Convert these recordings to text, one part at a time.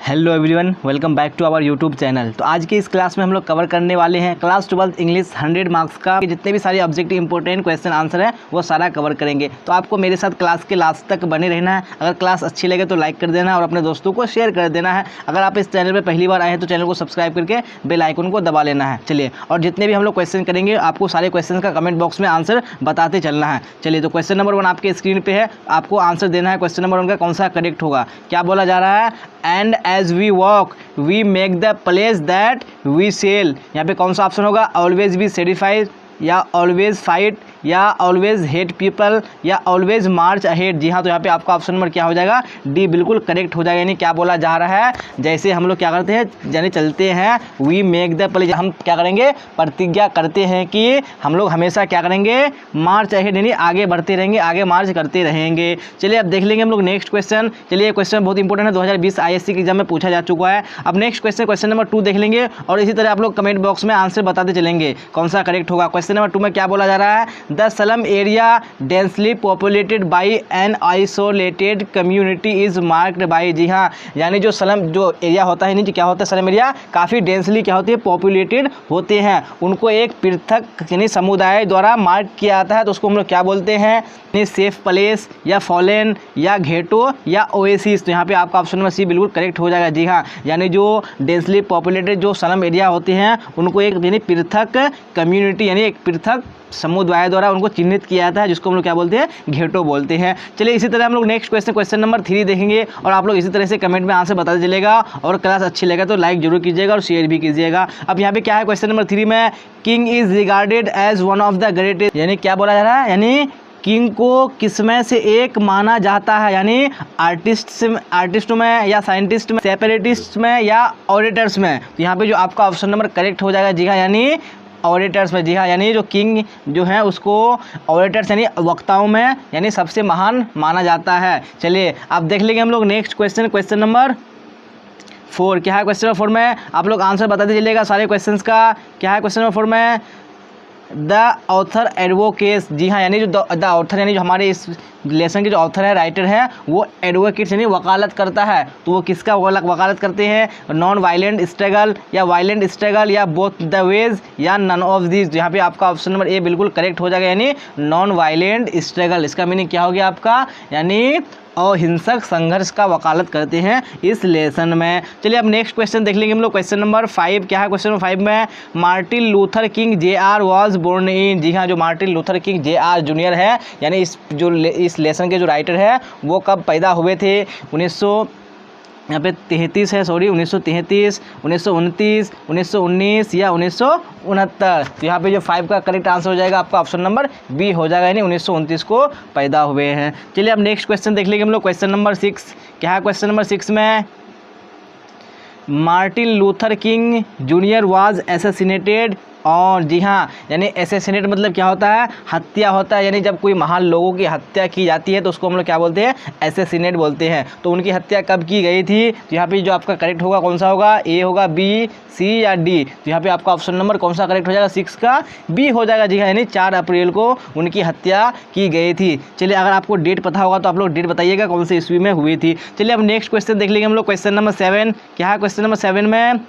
Hello everyone, welcome back to our YouTube channel. तो आज की इस क्लास में हम लोग कवर करने वाले हैं क्लास 12 इंग्लिश 100 मार्क्स का जितने भी सारे ऑब्जेक्टिव इंपॉर्टेंट क्वेश्चन आंसर है वो सारा कवर करेंगे। तो आपको मेरे साथ क्लास के लास्ट तक बने रहना है। अगर क्लास अच्छी लगे तो लाइक कर देना और अपने दोस्तों को शेयर कर देना है। अगर आप इस चैनल पर पहली बार आए हैं तो चैनल को सब्सक्राइब करके बेल आइकन को दबा लेना है। चलिए, और जितने भी हम लोग क्वेश्चन करेंगे आपको सारे क्वेश्चन का कमेंट बॉक्स में आंसर बताते चलना है। चलिए, तो क्वेश्चन नंबर 1 आपके स्क्रीन पे है, आपको आंसर देना है। क्वेश्चन नंबर 1 का कौन सा करेक्ट होगा। क्या बोला जा रहा है, and as we walk we make the place that we sell. यहाँ पे कौन सा ऑप्शन होगा, ऑलवेज बी सेटिस्फाइड या ऑलवेज फाइट या ऑलवेज हेट पीपल या ऑलवेज मार्च अहेड। जी हाँ, तो यहाँ पे आपका ऑप्शन नंबर क्या हो जाएगा, डी बिल्कुल करेक्ट हो जाएगा। यानी क्या बोला जा रहा है, जैसे हम लोग क्या करते हैं, यानी चलते हैं, वी मेक द प्लेस, हम क्या करेंगे, प्रतिज्ञा करते हैं कि हम लोग हमेशा क्या करेंगे, मार्च अहेड यानी आगे बढ़ते रहेंगे, आगे मार्च करते रहेंगे। चलिए अब देख लेंगे हम लोग नेक्स्ट क्वेश्चन। चलिए, क्वेश्चन बहुत इंपॉर्टेंट है, 2020 ISC के एग्जाम में पूछा जा चुका है। अब नेक्स्ट क्वेश्चन, क्वेश्चन नंबर 2 देख लेंगे और इसी तरह आप लोग कमेंट बॉक्स में आंसर बताते चलेंगे कौन सा करेक्ट होगा। क्वेश्चन नंबर 2 में क्या बोला जा रहा है, the slum area densely populated by an isolated community is marked by. जी हाँ, यानी जो स्लम जो एरिया होता है, नीचे क्या होता है, स्लम एरिया काफ़ी डेंसली क्या होती है, पॉपुलेटेड होते हैं, उनको एक पृथक यानी समुदाय द्वारा मार्क किया जाता है। तो उसको हम लोग क्या बोलते हैं, सेफ प्लेस या फॉलेन या घेटो या ओएसिस। तो यहाँ पे आपका ऑप्शन नंबर सी बिल्कुल करेक्ट हो जाएगा। जी हाँ, यानी जो डेंसली पॉपुलेटेड जो स्लम एरिया होते हैं उनको एक यानी पृथक कम्युनिटी यानी एक पृथक समुदाय द्वारा उनको चिन्हित किया जाता है, जिसको हम लोग क्या बोलते हैं, घेटो बोलते हैं। चलिए, इसी तरह हम लोग नेक्स्ट क्वेश्चन, क्वेश्चन नंबर 3 देखेंगे और आप लोग इसी तरह से कमेंट में आंसर बताते चलेगा। और क्लास अच्छी लगे तो लाइक जरूर कीजिएगा और शेयर भी कीजिएगा। अब यहाँ पे क्या है, क्वेश्चन नंबर 3 में, king is regarded as one of the greatest, यानी क्या बोला जा रहा है, यानी किंग को किस में से एक माना जाता है, यानी आर्टिस्ट में या साइंटिस्ट में, सेपरेटिस्ट में या ऑरेटर्स में। तो यहाँ पे जो आपका ऑप्शन नंबर करेक्ट हो जाएगा। जी हाँ, यानी ऑरेटर्स में। जी हाँ, यानी जो किंग जो है उसको ऑरेटर्स यानी वक्ताओं में यानी सबसे महान माना जाता है। चलिए अब देख लेंगे हम लोग नेक्स्ट क्वेश्चन, क्वेश्चन नंबर 4 क्या है। क्वेश्चन नंबर 4 में आप लोग आंसर बताते चलिएगा सारे क्वेश्चंस का। क्या है क्वेश्चन नंबर 4 में, द ऑथर एडवोकेट्स। जी हाँ, यानी जो द ऑथर यानी जो हमारे इस लेसन के जो ऑथर है, राइटर है, वो एडवोकेट्स यानी वकालत करता है। तो वो किसका वकालत करते हैं, नॉन वायलेंट स्ट्रगल या वायलेंट स्ट्रगल या बोथ द वेज या नन ऑफ दिस। यहाँ पे आपका ऑप्शन नंबर ए बिल्कुल करेक्ट हो जाएगा, यानी नॉन वायलेंट स्ट्रगल। इसका मीनिंग क्या हो गया आपका, यानी अहिंसक संघर्ष का वकालत करते हैं इस लेसन में। चलिए अब नेक्स्ट क्वेश्चन देख लेंगे हम लोग, क्वेश्चन नंबर 5 क्या है। क्वेश्चन नंबर 5 में, Martin Luther King JR was born in. जी हाँ, जो Martin Luther King JR junior है, यानी इस लेसन के जो राइटर है वो कब पैदा हुए थे, 1933 है, सॉरी 1933, 1929, 1919 या 1969। तो यहाँ पे जो 5 का करेक्ट आंसर हो जाएगा आपका ऑप्शन नंबर बी हो जाएगा, यानी 1929 को पैदा हुए हैं। चलिए अब नेक्स्ट क्वेश्चन देख लेंगे हम लोग, क्वेश्चन नंबर 6 क्या है। क्वेश्चन नंबर 6 में, Martin Luther King junior was assassinated on. जी हाँ, यानी एसेसिनेट मतलब क्या होता है, हत्या होता है, यानी जब कोई महान लोगों की हत्या की जाती है तो उसको हम लोग क्या बोलते हैं, एसेसिनेट बोलते हैं। तो उनकी हत्या कब की गई थी। तो यहाँ पे जो आपका करेक्ट होगा कौन सा होगा, ए होगा, बी, सी या डी। तो यहाँ पे आपका ऑप्शन नंबर कौन सा करेक्ट हो जाएगा, 6 का बी हो जाएगा। जी हाँ, यानी 4 अप्रैल को उनकी हत्या की गई थी। चलिए, अगर आपको डेट पता होगा तो आप लोग डेट बताइएगा कौन से ईस्वी में हुई थी। चलिए अब नेक्स्ट क्वेश्चन देख लेंगे हम लोग, क्वेश्चन नंबर 7 क्या है। क्वेश्चन नंबर 7 में,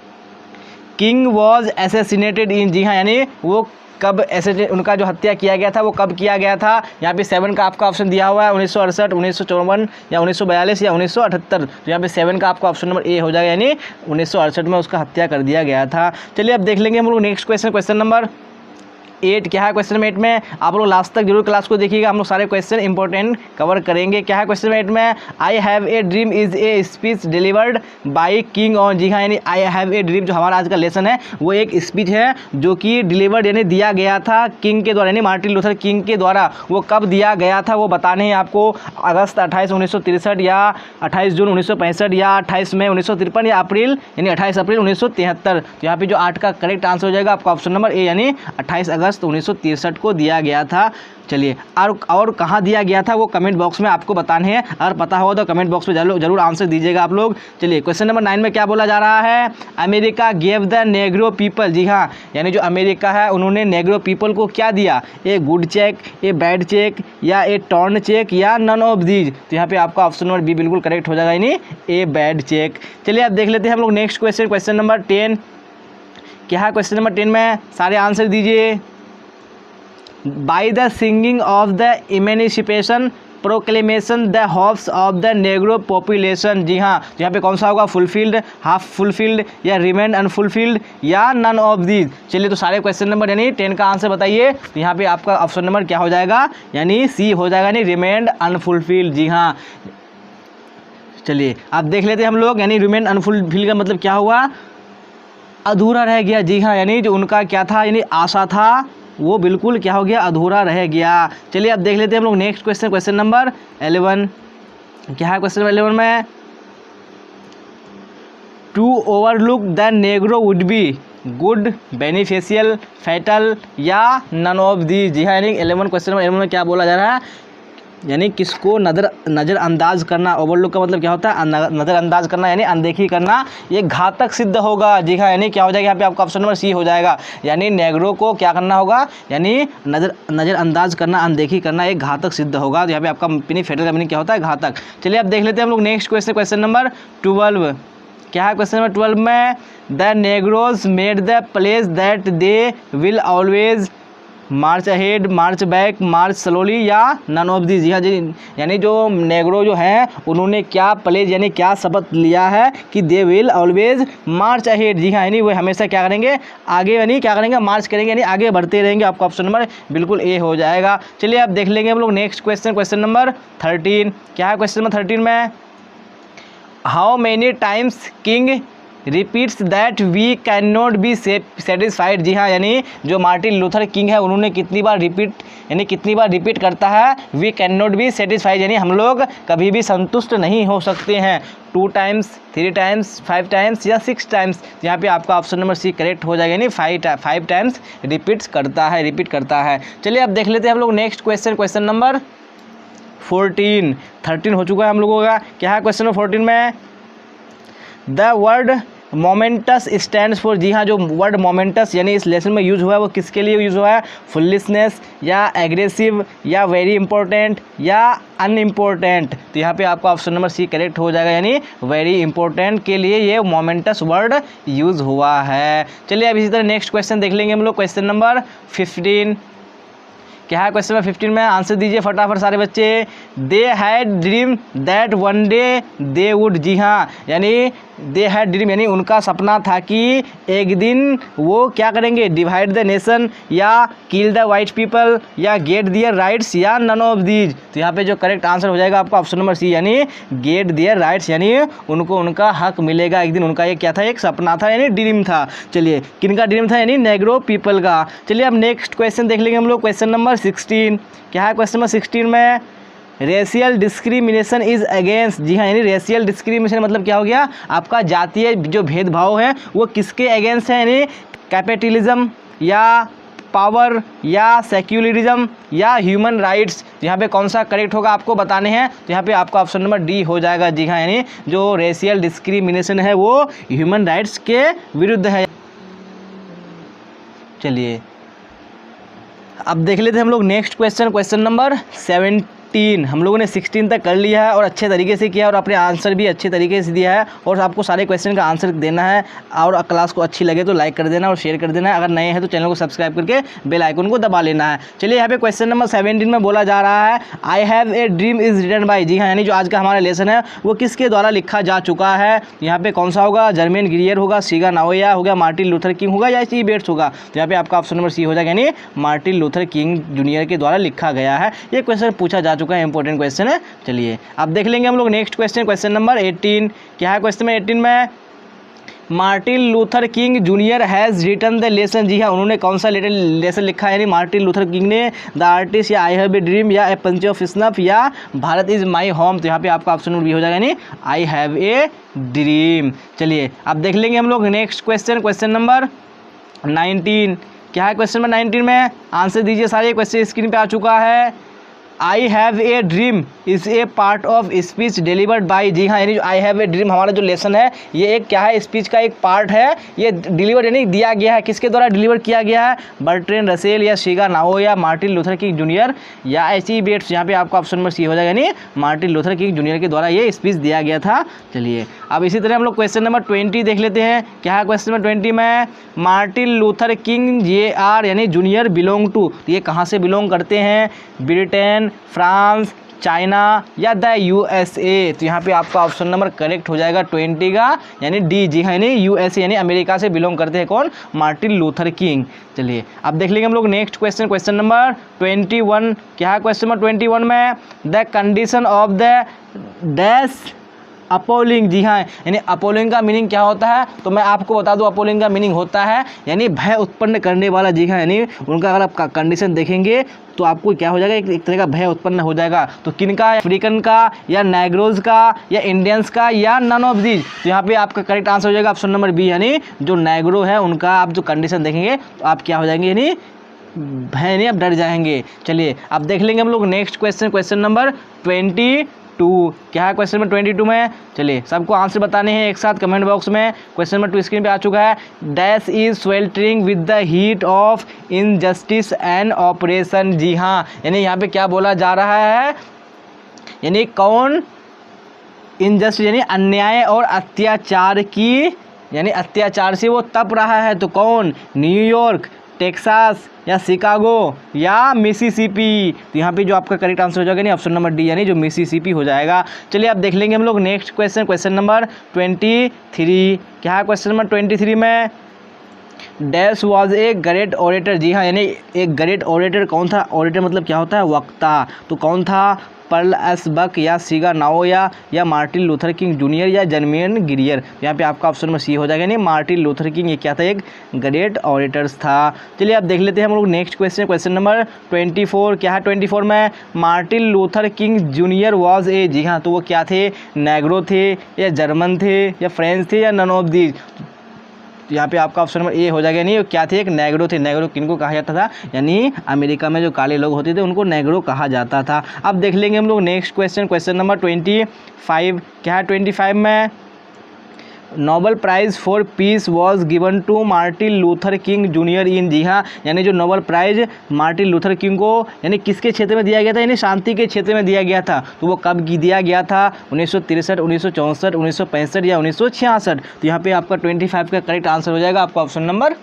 किंग वॉज एसेसिनेटेड इन। जी हाँ, यानी वो कब ऐसे उनका जो हत्या किया गया था वो कब किया गया था। यहाँ पे 7 का आपका ऑप्शन दिया हुआ है, 1968, 1954 या 1942 या 1978। तो यहाँ पे 7 का आपका ऑप्शन नंबर ए हो जाएगा, यानी 1968 में उसका हत्या कर दिया गया था। चलिए अब देख लेंगे हम लोग नेक्स्ट क्वेश्चन, क्वेश्चन नंबर 8 क्या है। क्वेश्चन नंबर 8 में आप लोग लास्ट तक जरूर क्लास को देखिएगा, हम लोग सारे क्वेश्चन इंपॉर्टेंट कवर करेंगे। क्या है क्वेश्चन नंबर 8 में, I have a dream is a speech delivered by King on. जी हाँ, यानी आई हैव ए ड्रीम जो हमारा आज का लेसन है वो एक स्पीच है जो कि डिलीवर्ड यानी दिया गया था किंग के द्वारा, यानी मार्टिन लूथर किंग के द्वारा। वो कब दिया गया था वो बताने हैं आपको, अगस्त 28, 1963 या 28 जून 1965 या 28 मई 1953 या अप्रैल यानी 28 अप्रैल 1973। तो यहाँ पे जो 8 का करेक्ट आंसर हो जाएगा आपका ऑप्शन नंबर ए, यानी 28 अगस्त अगस्त 1963 को दिया गया था। चलिए और कहाँ दिया गया था वो कमेंट बॉक्स में आपको बताने हैं, अगर पता होगा तो कमेंट बॉक्स में जरूर आंसर दीजिएगा आप लोग। चलिए क्वेश्चन नंबर 9 में क्या बोला जा रहा है, America gave the Negro people. जी हाँ, यानी जो अमेरिका है उन्होंने नेग्रो पीपल को क्या दिया, a good cheque, a bad cheque या ए टॉर्न चेक या नन ऑफ दीज। तो यहाँ पे आपका ऑप्शन नंबर बी बिल्कुल करेक्ट हो जाएगा, यानी ए बैड चेक। चलिए अब देख लेते हैं हम लोग नेक्स्ट क्वेश्चन, क्वेश्चन नंबर 10। क्या है क्वेश्चन नंबर 10 में, सारे आंसर दीजिए। By the singing of the emancipation proclamation the hopes of the Negro population. जी हाँ, तो यहाँ पे कौन सा होगा, फुलफिल्ड, हाफ फुलफिल्ड या रिमेन अनफुलफिल्ड या नन ऑफ दीज। चलिए तो सारे क्वेश्चन नंबर यानी 10 का आंसर बताइए। तो यहाँ पे आपका ऑप्शन नंबर क्या हो जाएगा, यानी सी हो जाएगा, यानी रिमेन अनफुलफिल्ड। जी हाँ, चलिए आप देख लेते हैं हम लोग, यानी रिमेन अनफुलफिल्ड का मतलब क्या हुआ, अधूरा रह गया। जी हाँ, यानी जो उनका क्या था, यानी आशा था, वो बिल्कुल क्या हो गया, अधूरा रह गया। चलिए अब देख लेते हैं हम लोग नेक्स्ट क्वेश्चन, क्वेश्चन नंबर 11। क्या है क्वेश्चन नंबर 11 में, to overlook the Negro would be good, beneficial, fatal या नन ऑफ दी। जी हाँ, यानी 11 क्वेश्चन नंबर 11 में क्या बोला जा रहा है, यानी किसको नज़रअंदाज करना। ओवरलुक का मतलब क्या होता है, नज़रअंदाज करना, यानी अनदेखी करना, ये घातक सिद्ध होगा। जी हाँ, यानी क्या हो जाएगा यहाँ पे आपका ऑप्शन नंबर सी हो जाएगा, यानी नेग्रो को क्या करना होगा, यानी नज़रअंदाज करना, अनदेखी करना, एक घातक सिद्ध होगा। तो यहाँ पे आपका मीनिंग, फेटल का मीनिंग क्या होता है, घातक। चलिए अब देख लेते हैं हम लोग नेक्स्ट क्वेश्चन, क्वेश्चन नंबर 12। क्या है क्वेश्चन नंबर 12 में, the नेग्रोज made the place that they will always march ahead, March back, March slowly या नन ऑफ दीज। जी हाँ जी, यानी जो नेग्रो जो हैं उन्होंने क्या प्लेज यानी क्या शपथ लिया है कि they will always march ahead. जी हाँ, यानी वो हमेशा क्या करेंगे, आगे यानी क्या करेंगे, मार्च करेंगे, यानी आगे बढ़ते रहेंगे। आपका ऑप्शन नंबर बिल्कुल ए हो जाएगा। चलिए अब देख लेंगे हम लोग नेक्स्ट क्वेश्चन, क्वेश्चन नंबर 13। क्या है क्वेश्चन नंबर 13 में, how many times King repeats that we can not be satisfied. जी हाँ, यानी जो मार्टिन लूथर किंग है उन्होंने कितनी बार रिपीट करता है, we can not be satisfied, यानी हम लोग कभी भी संतुष्ट नहीं हो सकते हैं। 2 टाइम्स, 3 टाइम्स, 5 टाइम्स या 6 टाइम्स। यहाँ पे आपका ऑप्शन नंबर सी करेक्ट हो जाएगा, यानी 5 टाइम्स रिपीट करता है। चलिए अब देख लेते हैं हम लोग नेक्स्ट क्वेश्चन, क्वेश्चन नंबर 14। 13 हो चुका है हम लोगों का। क्या है क्वेश्चन नंबर 14 में, the word momentous stands for. जी हाँ, जो वर्ड मोमेंटस यानी इस लेसन में यूज़ हुआ है वो किसके लिए यूज़ हुआ है, फुलिशनेस या एग्रेसिव या वेरी इंपॉर्टेंट या अनइम्पोर्टेंट। तो यहाँ पे आपका ऑप्शन नंबर सी करेक्ट हो जाएगा, यानी वेरी इंपॉर्टेंट के लिए ये मोमेंटस वर्ड यूज़ हुआ है। चलिए अब इसी तरह नेक्स्ट क्वेश्चन देख लेंगे हम लोग, क्वेश्चन नंबर 15। क्या है क्वेश्चन नंबर 15 में, आंसर दीजिए फटाफट सारे बच्चे। They had dream that one day they would. जी हाँ, यानी दे हैड ड्रीम यानी उनका सपना था कि एक दिन वो क्या करेंगे, डिवाइड द नेशन या किल द वाइट पीपल या गेट दियर राइट्स या नन ऑफ दीज। तो यहाँ पे जो करेक्ट आंसर हो जाएगा आपका ऑप्शन नंबर सी, यानी गेट दियर राइट्स, यानी उनको उनका हक मिलेगा एक दिन। उनका ये क्या था, एक सपना था, यानी ड्रीम था। चलिए किनका ड्रीम था, यानी नेग्रो पीपल का। चलिए अब नेक्स्ट क्वेश्चन देख लेंगे हम लोग, क्वेश्चन नंबर 16। क्या है क्वेश्चन नंबर 16 में, रेशियल डिस्क्रिमिनेशन इज़ अगेंस्ट। जी हाँ, यानी रेशियल डिस्क्रिमिनेशन मतलब क्या हो गया, आपका जातीय जो भेदभाव है वो किसके अगेंस्ट है, यानी कैपिटलिज्म या पावर या सेक्युलरिज्म या ह्यूमन राइट्स। यहाँ पे कौन सा करेक्ट होगा आपको बताने हैं। तो यहाँ पे आपका ऑप्शन नंबर डी हो जाएगा। जी हाँ, यानी जो रेशियल डिस्क्रिमिनेशन है वो ह्यूमन राइट्स के विरुद्ध है। चलिए अब देख लेते हैं हम लोग नेक्स्ट क्वेश्चन, क्वेश्चन नंबर 17। हम लोगों ने 16 तक कर लिया है और अच्छे तरीके से किया और अपने आंसर भी अच्छे तरीके से दिया है और आपको सारे क्वेश्चन का आंसर देना है। और क्लास को अच्छी लगे तो लाइक कर देना और शेयर कर देना है। अगर नए हैं तो चैनल को सब्सक्राइब करके बेल आइकन को दबा लेना है। चलिए यहाँ पे क्वेश्चन नंबर 17 में बोला जा रहा है, I have a dream is written by. जी हाँ, यानी जो आज का हमारा लेसन है वो किसके द्वारा लिखा जा चुका है। यहाँ पे कौन सा होगा, जर्मेन ग्रियर होगा, सीगा नाओया होगा, मार्टिन लूथर किंग होगा या सी बेट्स होगा। तो यहाँ पे आपका ऑप्शन नंबर सी हो जाएगा, यानी मार्टिन लूथर किंग जूनियर के द्वारा लिखा गया है। ये क्वेश्चन पूछा जा चुका है, इंपॉर्टेंट क्वेश्चन है। चलिए अब देख लेंगे हम लोग नेक्स्ट क्वेश्चन, क्वेश्चन नंबर 18। क्या है क्वेश्चन में 18 में, Martin Luther King junior has written the lesson. जी हाँ, उन्होंने कौन सा लेसन लिखा है, यानी मार्टिन लूथर किंग ने द आर्टिस्ट या आई हैव ए ड्रीम या ए पंच ऑफ स्नफ या भारत इज़ माई होम। तो यहाँ पे आपका ऑप्शन नंबर बी हो जाएगा, यानी आई हैव ए ड्रीम। चलिए अब देख लेंगे हम लोग नेक्स्ट क्वेश्चन, क्वेश्चन नंबर 19। क्या है क्वेश्चन नंबर 19 में, आंसर दीजिए सारे। क्वेश्चन स्क्रीन पे आ चुका है। I have a dream is a part of speech delivered by, जी हाँ, यानी जो आई हैव ए ड्रीम हमारा जो लेसन है ये एक क्या है, स्पीच का एक पार्ट है। ये डिलीवर यानी दिया गया है, किसके द्वारा डिलीवर किया गया है, बर्ट्रैंड रसेल या शिगा नाओ या मार्टिन लूथर किंग जूनियर या एच.ई. बेट्स। यहाँ पे आपका ऑप्शन नंबर सी हो जाएगा, यानी मार्टिन लूथर किंग जूनियर के द्वारा ये स्पीच दिया गया था। चलिए अब इसी तरह हम लोग क्वेश्चन नंबर 20 देख लेते हैं। क्या है क्वेश्चन नंबर 20 में, मार्टिन लूथर किंग Jr यानी जूनियर बिलोंग टू, ये कहाँ से बिलोंग करते हैं, ब्रिटेन, फ्रांस, चाइना या द USA। तो यहाँ पे आपका ऑप्शन नंबर करेक्ट हो जाएगा 20 का, यानी डी, जी हाँ, यानी USA यानी अमेरिका से बिलोंग करते हैं कौन, मार्टिन लूथर किंग। चलिए अब देख लेंगे हम लोग नेक्स्ट क्वेश्चन, क्वेश्चन नंबर 21। क्या है क्वेश्चन नंबर 21 में, the condition of the dash appalling, जी हाँ, यानी अपोलिंग का मीनिंग क्या होता है, तो मैं आपको बता दूं अपोलिंग का मीनिंग होता है यानी भय उत्पन्न करने वाला, जी हाँ, यानी उनका अगर आप कंडीशन देखेंगे तो आपको क्या हो जाएगा, एक तरह का भय उत्पन्न हो जाएगा। तो किनका, अफ्रीकन का या नेग्रोज का या इंडियंस का या नन ऑफ दीज। तो यहाँ पे आपका करेक्ट आंसर हो जाएगा ऑप्शन नंबर बी, यानी जो नेग्रो है उनका आप जो कंडीशन देखेंगे तो आप क्या हो जाएंगे, यानी भय नहीं, आप डर जाएंगे। चलिए अब देख लेंगे हम लोग नेक्स्ट क्वेश्चन, क्वेश्चन नंबर 22। क्या है क्वेश्चन नंबर 22 में, चलिए सबको आंसर बताने हैं एक साथ कमेंट बॉक्स में। क्वेश्चन नंबर 2 स्क्रीन पे आ चुका है। Dash is sweltering with the heat of injustice and oppression, जी हाँ, यानी यहाँ पे क्या बोला जा रहा है, यानी कौन इनजस्टिस यानी अन्याय और अत्याचार की, यानी अत्याचार से वो तप रहा है, तो कौन, न्यूयॉर्क, टेक्सास या शिकागो या मिसिसिपी। तो यहाँ पे जो आपका करेक्ट आंसर हो जाएगा नहीं ऑप्शन नंबर डी, यानी जो मिसिसिपी हो जाएगा। चलिए अब देख लेंगे हम लोग नेक्स्ट क्वेश्चन, क्वेश्चन नंबर 23। क्या है क्वेश्चन नंबर 23 में, dash was a great orator, जी हाँ, यानी एक ग्रेट ओरेटर कौन था, ओरेटर मतलब क्या होता है, वक्ता, तो कौन था, पर्ल एस बक या शिगा नाओ या मार्टिन लूथर किंग जूनियर या जर्मियन गिरियर। यहाँ पे आपका ऑप्शन नंबर सी हो जाएगा, नहीं मार्टिन लूथर किंग ये क्या था, एक ग्रेट ऑरेटर्स था। चलिए अब देख लेते हैं हम लोग नेक्स्ट क्वेश्चन, क्वेश्चन नंबर 24। क्या है 24 में, Martin Luther King junior was a, जी हाँ, तो वो क्या थे, नेग्रो थे या जर्मन थे या फ्रेंच थे या नन ऑफ दीज। यहाँ पे आपका ऑप्शन नंबर ए हो जाएगा, नहीं क्या थे, एक नेग्रो थे। नेग्रो किनको कहा जाता था, यानी अमेरिका में जो काले लोग होते थे उनको नेग्रो कहा जाता था। अब देख लेंगे हम लोग नेक्स्ट क्वेश्चन, क्वेश्चन नंबर 25। क्या है 25 में, Nobel Prize for peace was given to Martin Luther King Junior in, जी हाँ, यानी जो Nobel Prize Martin Luther King को यानी किसके क्षेत्र में दिया गया था, यानी शांति के क्षेत्र में दिया गया था। तो वो कब दिया गया था, 1963, 1964, 1965 या 1966। तो यहाँ पे आपका 25 का करेक्ट आंसर हो जाएगा, आपका ऑप्शन नंबर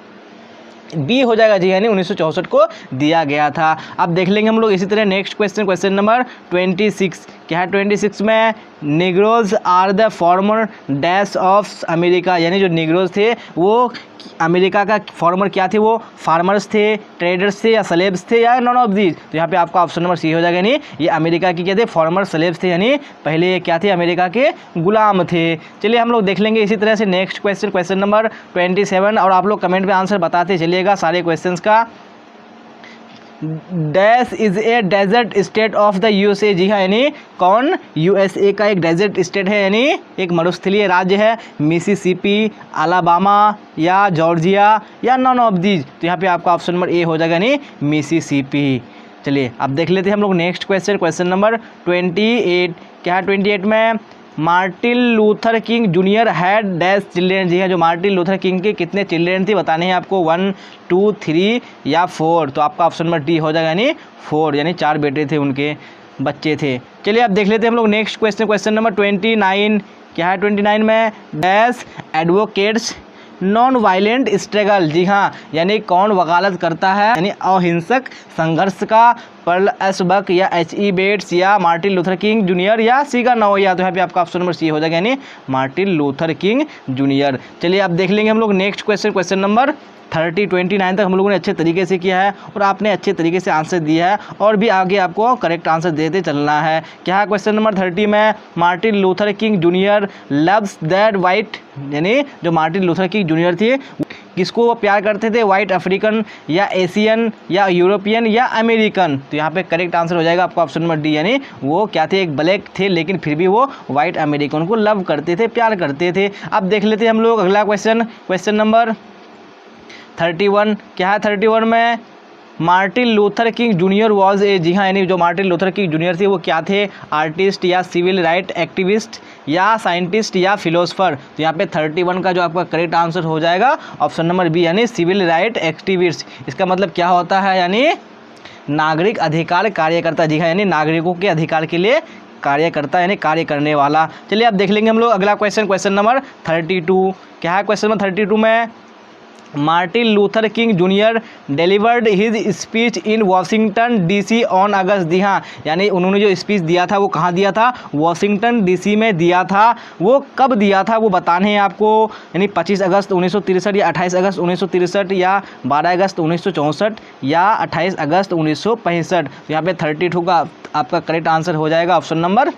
बी हो जाएगा, जी यानी 1964 को दिया गया था। अब देख लेंगे हम लोग इसी तरह नेक्स्ट क्वेश्चन, क्वेश्चन नंबर 26। क्या है 26 में, Negroes are the former dash of America, यानी जो निग्रोज थे वो अमेरिका का फॉर्मर क्या थे, वो फार्मर्स थे, ट्रेडर्स थे या स्लेव्स थे या नॉन ऑफ दीज। तो यहाँ पे आपका ऑप्शन नंबर सी हो जाएगा, यानी ये अमेरिका की क्या थे, फॉर्मर स्लेव्स थे, यानी पहले ये क्या थे, अमेरिका के गुलाम थे। चलिए हम लोग देख लेंगे इसी तरह से नेक्स्ट क्वेश्चन, क्वेश्चन नंबर 27, और आप लोग कमेंट में आंसर बताते चलिएगा सारे क्वेश्चंस का। Dash is a desert state of the USA, जी हाँ, यानी कौन, USA का एक डेजर्ट स्टेट है, यानी एक मरुस्थलीय राज्य है, मिसिसिपी, अलाबामा या जॉर्जिया या नॉन ऑफ दीज। तो यहाँ पे आपका ऑप्शन नंबर ए हो जाएगा, यानी मिसिसिपी। चलिए अब देख लेते हैं हम लोग नेक्स्ट क्वेश्चन, क्वेश्चन नंबर 28। क्या है 28 में, Martin Luther King Junior had dash children, जी हाँ, जो मार्टिन लूथर किंग के कितने चिल्ड्रेन थे बताने हैं आपको, 1, 2, 3 या 4। तो आपका ऑप्शन नंबर डी हो जाएगा, यानी 4, यानी 4 बेटे थे उनके, बच्चे थे। चलिए अब देख लेते हैं हम लोग नेक्स्ट क्वेश्चन, क्वेश्चन नंबर 29। क्या है 29 में, dash advocates non violent struggle, जी हाँ, यानी कौन वकालत करता है, यानी अहिंसक संघर्ष का, पर्ल एस बक या H.E. बेट्स या मार्टिन लूथर किंग जूनियर या शिगा नाओ या। तो यहाँ पे आपका ऑप्शन नंबर सी हो जाएगा, यानी मार्टिन लूथर किंग जूनियर। चलिए अब देख लेंगे हम लोग नेक्स्ट क्वेश्चन, क्वेश्चन नंबर 29 तक हम लोगों ने अच्छे तरीके से किया है और आपने अच्छे तरीके से आंसर दिया है और भी आगे आपको करेक्ट आंसर देते चलना है। क्या है क्वेश्चन नंबर 30 में, Martin Luther King junior loves that white, यानी जो मार्टिन लूथर किंग जूनियर थे किसको वो प्यार करते थे, वाइट अफ्रीकन या एशियन या यूरोपियन या अमेरिकन। तो यहाँ पे करेक्ट आंसर हो जाएगा आपका ऑप्शन नंबर डी, यानी वो क्या थे, एक ब्लैक थे लेकिन फिर भी वो वाइट अमेरिकन को लव करते थे, प्यार करते थे। अब देख लेते हैं हम लोग अगला क्वेश्चन, क्वेश्चन नंबर 31 क्या है 31 में? Martin Luther King Junior was a, जी हाँ, यानी जो मार्टिन लूथर किंग जूनियर थे वो क्या थे? आर्टिस्ट या सिविल राइट एक्टिविस्ट या साइंटिस्ट या फिलोसफर। तो यहाँ पे 31 का जो आपका करेक्ट आंसर हो जाएगा ऑप्शन नंबर बी, यानी सिविल राइट एक्टिविस्ट। इसका मतलब क्या होता है? यानी नागरिक अधिकार कार्यकर्ता। जी हाँ, यानी नागरिकों के अधिकार के लिए कार्य करता है, यानी कार्य करने वाला। चलिए अब देख लेंगे हम लोग अगला क्वेश्चन, क्वेश्चन नंबर 32। क्या है क्वेश्चन नंबर 32 में? Martin Luther King Junior delivered his speech in Washington DC on August. जी हाँ, यानी उन्होंने जो स्पीच दिया था वो कहाँ दिया था? वाशिंगटन डीसी में दिया था। वो कब दिया था वो बताने हैं आपको, यानी 25 अगस्त 1963 या 28 अगस्त 1963 या 12 अगस्त 1964 या 28 अगस्त 1965। तो यहाँ पे 32 का आपका करेक्ट आंसर हो जाएगा ऑप्शन नंबर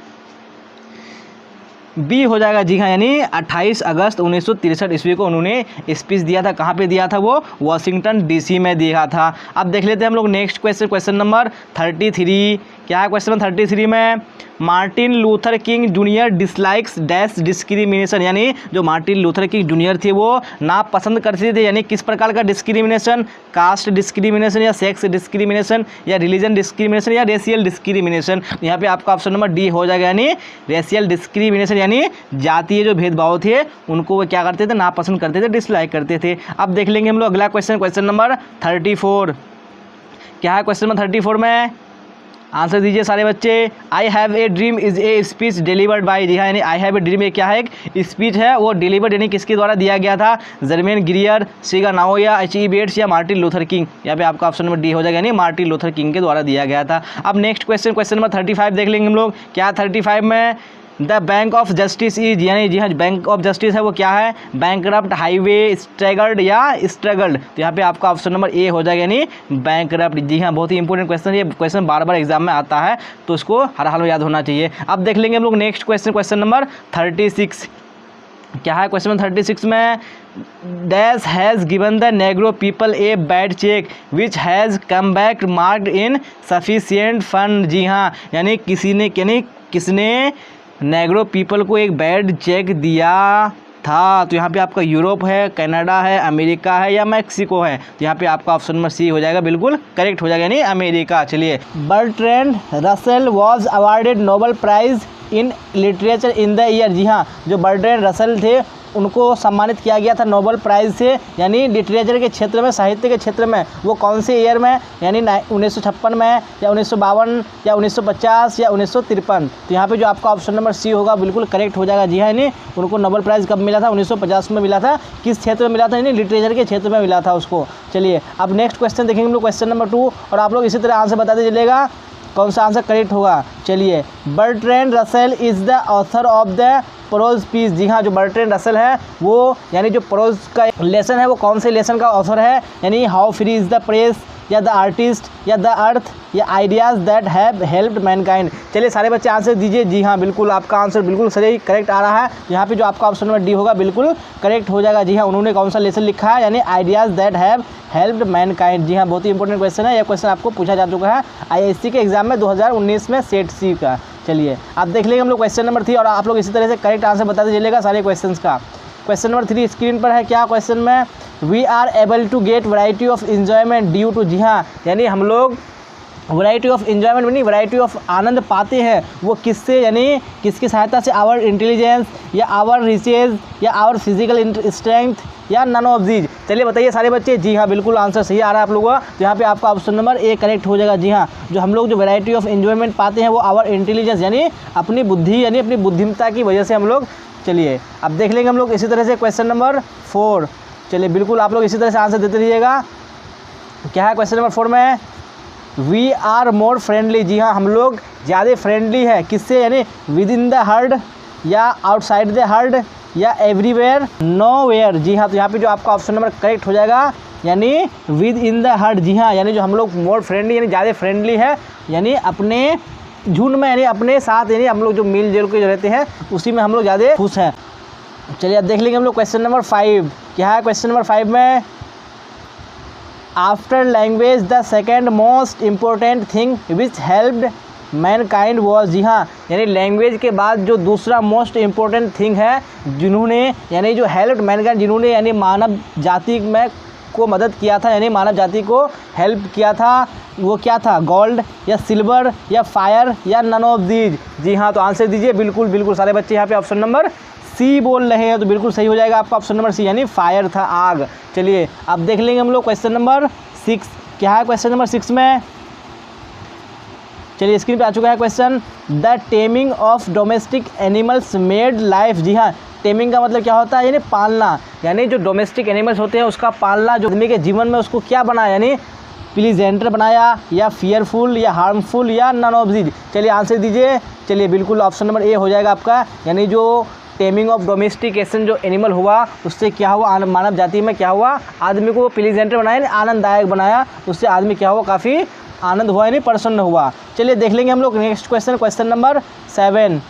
बी हो जाएगा। जी हाँ, यानी 28 अगस्त 1963 ईस्वी को उन्होंने स्पीच दिया था। कहाँ पे दिया था वो? वाशिंगटन डीसी में दिया था। अब देख लेते हैं हम लोग नेक्स्ट क्वेश्चन, क्वेश्चन नंबर 33। क्या है क्वेश्चन नंबर 33 में? Martin Luther King junior dislikes dash discrimination, यानी जो मार्टिन लूथर किंग जूनियर थे वो नापसंद करते थे, यानी किस प्रकार का डिस्क्रिमिनेशन? कास्ट डिस्क्रिमिनेशन या सेक्स डिस्क्रिमिनेशन या रिलीजन डिस्क्रिमिनेशन या रेशियल डिस्क्रिमिनेशन। यहाँ पे आपका ऑप्शन नंबर डी हो जाएगा, यानी रेशियल डिस्क्रिमिनेशन, यानी जातीय जो भेदभाव थे उनको वो क्या करते थे? नापसंद करते थे, डिसलाइक करते थे। अब देख लेंगे हम लोग अगला क्वेश्चन, क्वेश्चन नंबर 34। क्या है क्वेश्चन नंबर 34 में? आंसर दीजिए सारे बच्चे। I have a dream is a speech delivered by. जी हाँ, यानी आई हैव ए ड्रीम ये क्या है? एक स्पीच है, वो डिलीवर्ड यानी किसके द्वारा दिया गया था? Germaine Greer, Shiga Naoya, H E. Bates या मार्टिन लूथर किंग। यहाँ पे आपका ऑप्शन नंबर डी हो जाएगा, यानी मार्टिन लूथर किंग के द्वारा दिया गया था। अब नेक्स्ट क्वेश्चन, क्वेश्चन नंबर 35 देख लेंगे हम लोग। क्या 35 में? The bank of justice is, यानी जी हाँ बैंक ऑफ जस्टिस है वो क्या है? बैंकरप्ट, हाईवे, स्ट्रगल्ड या स्ट्रगल्ड। तो यहाँ पे आपका ऑप्शन नंबर ए हो जाएगा, यानी बैंकरप्ट। जी हाँ, बहुत ही इंपॉर्टेंट क्वेश्चन, ये क्वेश्चन बार बार एग्जाम में आता है तो इसको हर हाल में याद होना चाहिए। अब देख लेंगे हम लोग नेक्स्ट क्वेश्चन, क्वेश्चन नंबर 36। क्या है क्वेश्चन नंबर 36 में? Dash has given the Negro people a bad check which has come back marked insufficient fund. जी हाँ, यानी किसने नेग्रो पीपल को एक बैड चेक दिया था? तो यहाँ पे आपका यूरोप है, कनाडा है, अमेरिका है या मैक्सिको है। तो यहाँ पे आपका ऑप्शन नंबर सी हो जाएगा, बिल्कुल करेक्ट हो जाएगा, यानी अमेरिका। चलिए, Bertrand Russell was awarded Nobel Prize in literature in the year. जी हाँ, जो बर्ट्रैंड रसेल थे उनको सम्मानित किया गया था नोबेल प्राइज़ से, यानी लिटरेचर के क्षेत्र में, साहित्य के क्षेत्र में। वो कौन से ईयर में? यानी 1956 में या 1952 या 1950 या 1953। तो यहाँ पे जो आपका ऑप्शन नंबर सी होगा बिल्कुल करेक्ट हो जाएगा। जी हाँ, यानी उनको नोबेल प्राइज़ कब मिला था? 1950 में मिला था। किस क्षेत्र में मिला था? यानी लिटरेचर के क्षेत्र में मिला था उसको। चलिए अब नेक्स्ट क्वेश्चन देखेंगे हम लोग, क्वेश्चन नंबर 2, और आप लोग इसी तरह आंसर बताते चलिएगा कौन सा आंसर करेक्ट होगा। चलिए, Bertrand Russell is the author of the prose piece. जी हाँ, जो बर्ट्रैंड रसेल है वो यानी जो प्रोज का लेसन है वो कौन से लेसन का ऑथर है? यानी how free is the press या द आर्टिस्ट या द अर्थ या ideas that have helped Mankind. चलिए सारे बच्चे आंसर दीजिए। जी हाँ, बिल्कुल आपका आंसर बिल्कुल सही करेक्ट आ रहा है। यहाँ पे जो आपका ऑप्शन नंबर डी होगा बिल्कुल करेक्ट हो जाएगा। जी हाँ, उन्होंने कौन सा लेसन लिखा है? यानी ideas that have helped mankind. जी हाँ, बहुत ही इंपॉर्टेंट क्वेश्चन है। यह क्वेश्चन आपको पूछा जा चुका है IISc के एग्जाम में 2019 में सेट सी का। चलिए आप देख लेंगे हम लोग क्वेश्चन नंबर 3, और आप लोग इसी तरह से करेक्ट आंसर बताते चलिएगा सारे क्वेश्चंस का। क्वेश्चन नंबर 3 स्क्रीन पर है। क्या क्वेश्चन में? We are able to get variety of enjoyment due to. जी हाँ, यानी हम लोग वैरायटी ऑफ इन्जॉयमेंट यानी वैरायटी ऑफ आनंद पाते हैं वो किससे? यानी किसकी सहायता से? आवर इंटेलिजेंस या आवर रिचेज या आवर फिजिकल स्ट्रेंथ या नन ऑफ दीज। चलिए बताइए सारे बच्चे। जी हाँ, बिल्कुल आंसर सही आ रहा है आप लोगों का। तो यहाँ पे आपका ऑप्शन नंबर ए करेक्ट हो जाएगा। जी हाँ, जो हम लोग जो वैरायटी ऑफ एंजॉयमेंट पाते हैं वो आवर इंटेलिजेंस यानी अपनी बुद्धि यानी अपनी बुद्धिमत्ता की वजह से हम लोग। चलिए अब देख लेंगे हम लोग इसी तरह से क्वेश्चन नंबर 4। चलिए बिल्कुल आप लोग इसी तरह से आंसर देते रहिएगा। क्या है क्वेश्चन नंबर 4 में? We are more friendly. जी हाँ, हम लोग ज़्यादा फ्रेंडली है किससे? यानी विद इन द हर्ड या आउटसाइड द हर्ड या एवरीवेयर नोवेयर। जी हाँ, तो यहाँ पे जो आपका ऑप्शन नंबर करेक्ट हो जाएगा, यानी विद इन द हर्ड। जी हाँ, यानी जो हम लोग मोर फ्रेंडली यानी ज़्यादा फ्रेंडली है, यानी अपने झुंड में यानी अपने साथ यानी हम लोग जो मिल जुल के रहते हैं उसी में हम लोग ज़्यादा खुश हैं। चलिए अब देख लेंगे हम लोग क्वेश्चन नंबर 5। क्या है क्वेश्चन नंबर 5 में? After language the second most important thing which helped mankind was. जी हाँ, यानी लैंग्वेज के बाद जो दूसरा मोस्ट इम्पोर्टेंट थिंग है जिन्होंने यानी जो हेल्प्ड मैनकाइंड जिन्होंने यानी मानव जाति में को मदद किया था, यानी मानव जाति को हेल्प किया था, वो क्या था? गोल्ड या सिल्वर या फायर या नन ऑफ दीज? जी हाँ, तो आंसर दीजिए। बिल्कुल बिल्कुल सारे बच्चे यहाँ पे ऑप्शन नंबर सी बोल रहे हैं, तो बिल्कुल सही हो जाएगा आपका ऑप्शन नंबर सी, यानी फायर था, आग। चलिए अब देख लेंगे हम लोग क्वेश्चन नंबर 6। क्या है क्वेश्चन नंबर 6 में? चलिए स्क्रीन पे आ चुका है question. The taming of domestic animals made life. जी हाँ, टेमिंग का मतलब क्या होता है? यानी पालना, यानी जो डोमेस्टिक एनिमल्स होते हैं उसका पालना, जो आदमी के जीवन में उसको क्या बनाया? यानी प्लीजेंटर बनाया या फियरफुल या हार्मफुल या नन ऑफ दीज? चलिए आंसर दीजिए। चलिए बिल्कुल ऑप्शन नंबर ए हो जाएगा आपका, यानी जो टेमिंग ऑफ डोमेस्टिकेशन जो एनिमल हुआ उससे क्या हुआ? मानव जाति में क्या हुआ? आदमी को प्लीजेंटर बनाया, आनंददायक बनाया, उससे आदमी क्या हुआ? काफ़ी आनंद हुआ, यानी प्रसन्न हुआ। चलिए देख लेंगे हम लोग नेक्स्ट क्वेश्चन, क्वेश्चन नंबर 7।